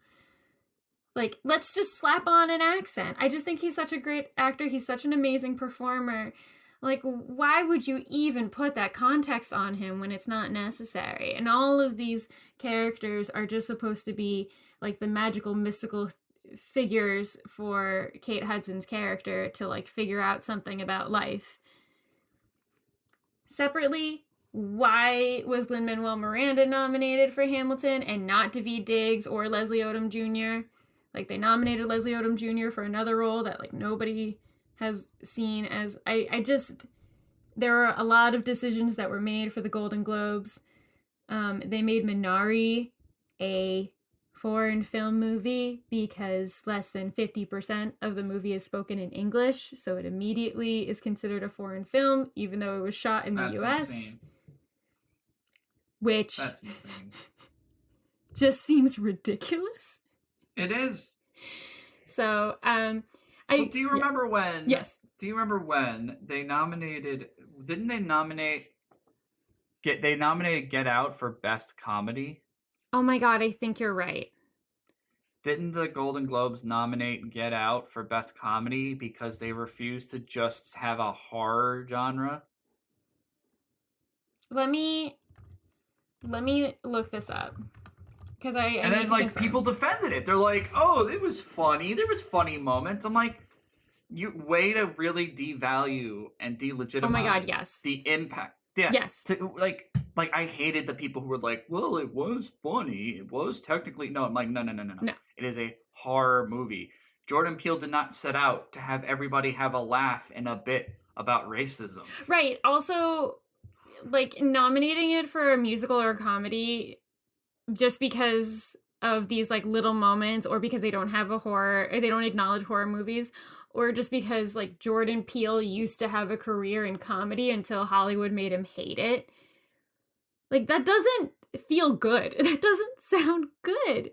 Like, let's just slap on an accent. I just think he's such a great actor. He's such an amazing performer. Like, why would you even put that context on him when it's not necessary? And all of these characters are just supposed to be like the magical, mystical figures for Kate Hudson's character to like figure out something about life. Separately, why was Lin-Manuel Miranda nominated for Hamilton and not Daveed Diggs or Leslie Odom Jr.? Like, they nominated Leslie Odom Jr. for another role that like nobody has seen as... There were a lot of decisions that were made for the Golden Globes. They made Minari a foreign film movie because less than 50% of the movie is spoken in English, so it immediately is considered a foreign film, even though it was shot in the US. Insane. Which That's insane. Just seems ridiculous. It is. So, do you remember when? Yes. Do you remember when they nominated? Didn't they nominate? They nominated Get Out for Best Comedy. Oh my god, I think you're right. Didn't the Golden Globes nominate Get Out for Best Comedy because they refused to just have a horror genre? Let me look this up. Because and then like people defended it. They're like, "Oh, it was funny. There was funny moments." I'm like, "You way to really devalue and delegitimize." Oh my god, yes. The impact. Yeah. Yes. Like I hated the people who were like, "Well, it was funny. It was technically." No, I'm like, no. It is a horror movie. Jordan Peele did not set out to have everybody have a laugh and a bit about racism. Right. Also, like, nominating it for a musical or a comedy just because of these like little moments, or because they don't have a horror, or they don't acknowledge horror movies, or just because like Jordan Peele used to have a career in comedy until Hollywood made him hate it. Like, that doesn't feel good. That doesn't sound good.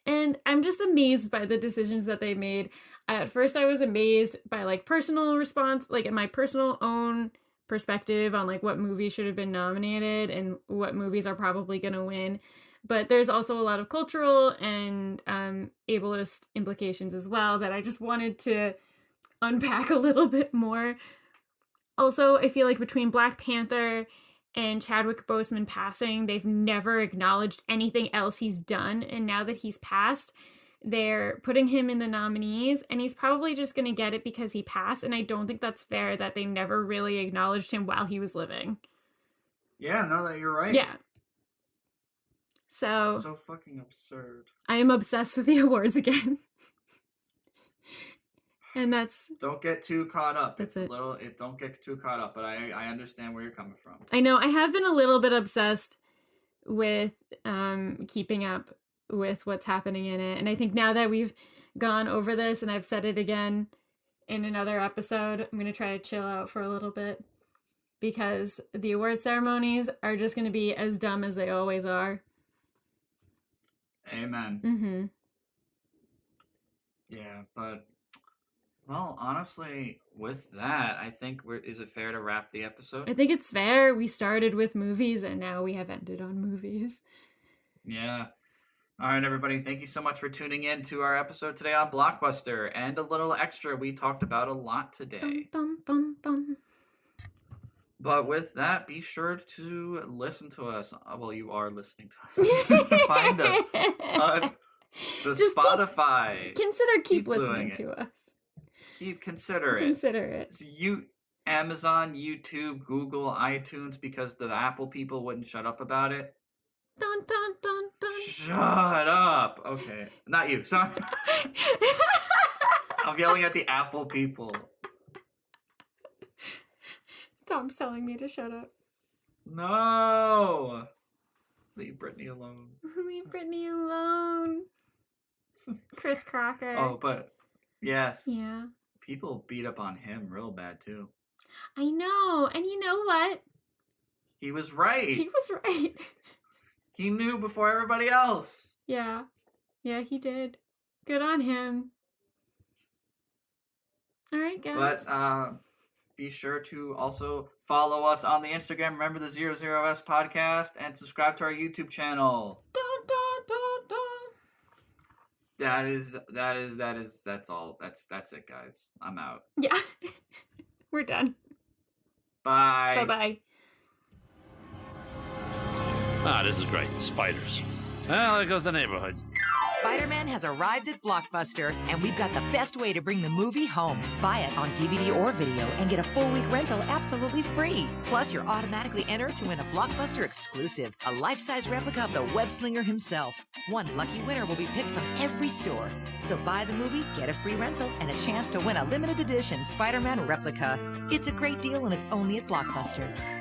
And I'm just amazed by the decisions that they made. At first I was amazed by like personal response, like in my personal own perspective on like what movies should have been nominated and what movies are probably going to win. But there's also a lot of cultural and ableist implications as well that I just wanted to unpack a little bit more. Also, I feel like between Black Panther and Chadwick Boseman passing, they've never acknowledged anything else he's done. And now that he's passed, they're putting him in the nominees, and he's probably just going to get it because he passed. And I don't think that's fair that they never really acknowledged him while he was living. Yeah, no, that you're right. Yeah. So fucking absurd. I am obsessed with the awards again. And that's... Don't get too caught up. Don't get too caught up, but I understand where you're coming from. I know, I have been a little bit obsessed with keeping up with what's happening in it. And I think now that we've gone over this, and I've said it again in another episode, I'm going to try to chill out for a little bit. Because the award ceremonies are just going to be as dumb as they always are. Amen. Mm-hmm. Yeah, but, well, honestly, with that, I think is it fair to wrap the episode? I think it's fair. We started with movies, and now we have ended on movies. Yeah. All right, everybody. Thank you so much for tuning in to our episode today on Blockbuster. And a little extra, we talked about a lot today. Bum, bum, bum, bum. But with that, be sure to listen to us. Well, you are listening to us. Find us on the Spotify. Keep listening to us. Consider it. So Amazon, YouTube, Google, iTunes, because the Apple people wouldn't shut up about it. Dun, dun, dun, dun. Shut up. Okay. Not you. Sorry. I'm yelling at the Apple people. Tom's telling me to shut up. No! Leave Brittany alone. Leave Brittany alone. Chris Crocker. Oh, but yes. Yeah. People beat up on him real bad, too. I know. And you know what? He was right. He was right. He knew before everybody else. Yeah. Yeah, he did. Good on him. All right, guys. But, be sure to also follow us on the Instagram. Remember the 00S podcast, and subscribe to our YouTube channel. Dun, dun, dun, dun. That's all. That's it, guys. I'm out. Yeah. We're done. Bye. Bye-bye. Ah, this is great. Spiders. Well, there goes the neighborhood. Spider-Man has arrived at Blockbuster, and we've got the best way to bring the movie home. Buy it on DVD or video and get a full-week rental absolutely free. Plus, you're automatically entered to win a Blockbuster exclusive, a life-size replica of the web-slinger himself. One lucky winner will be picked from every store. So buy the movie, get a free rental, and a chance to win a limited edition Spider-Man replica. It's a great deal, and it's only at Blockbuster.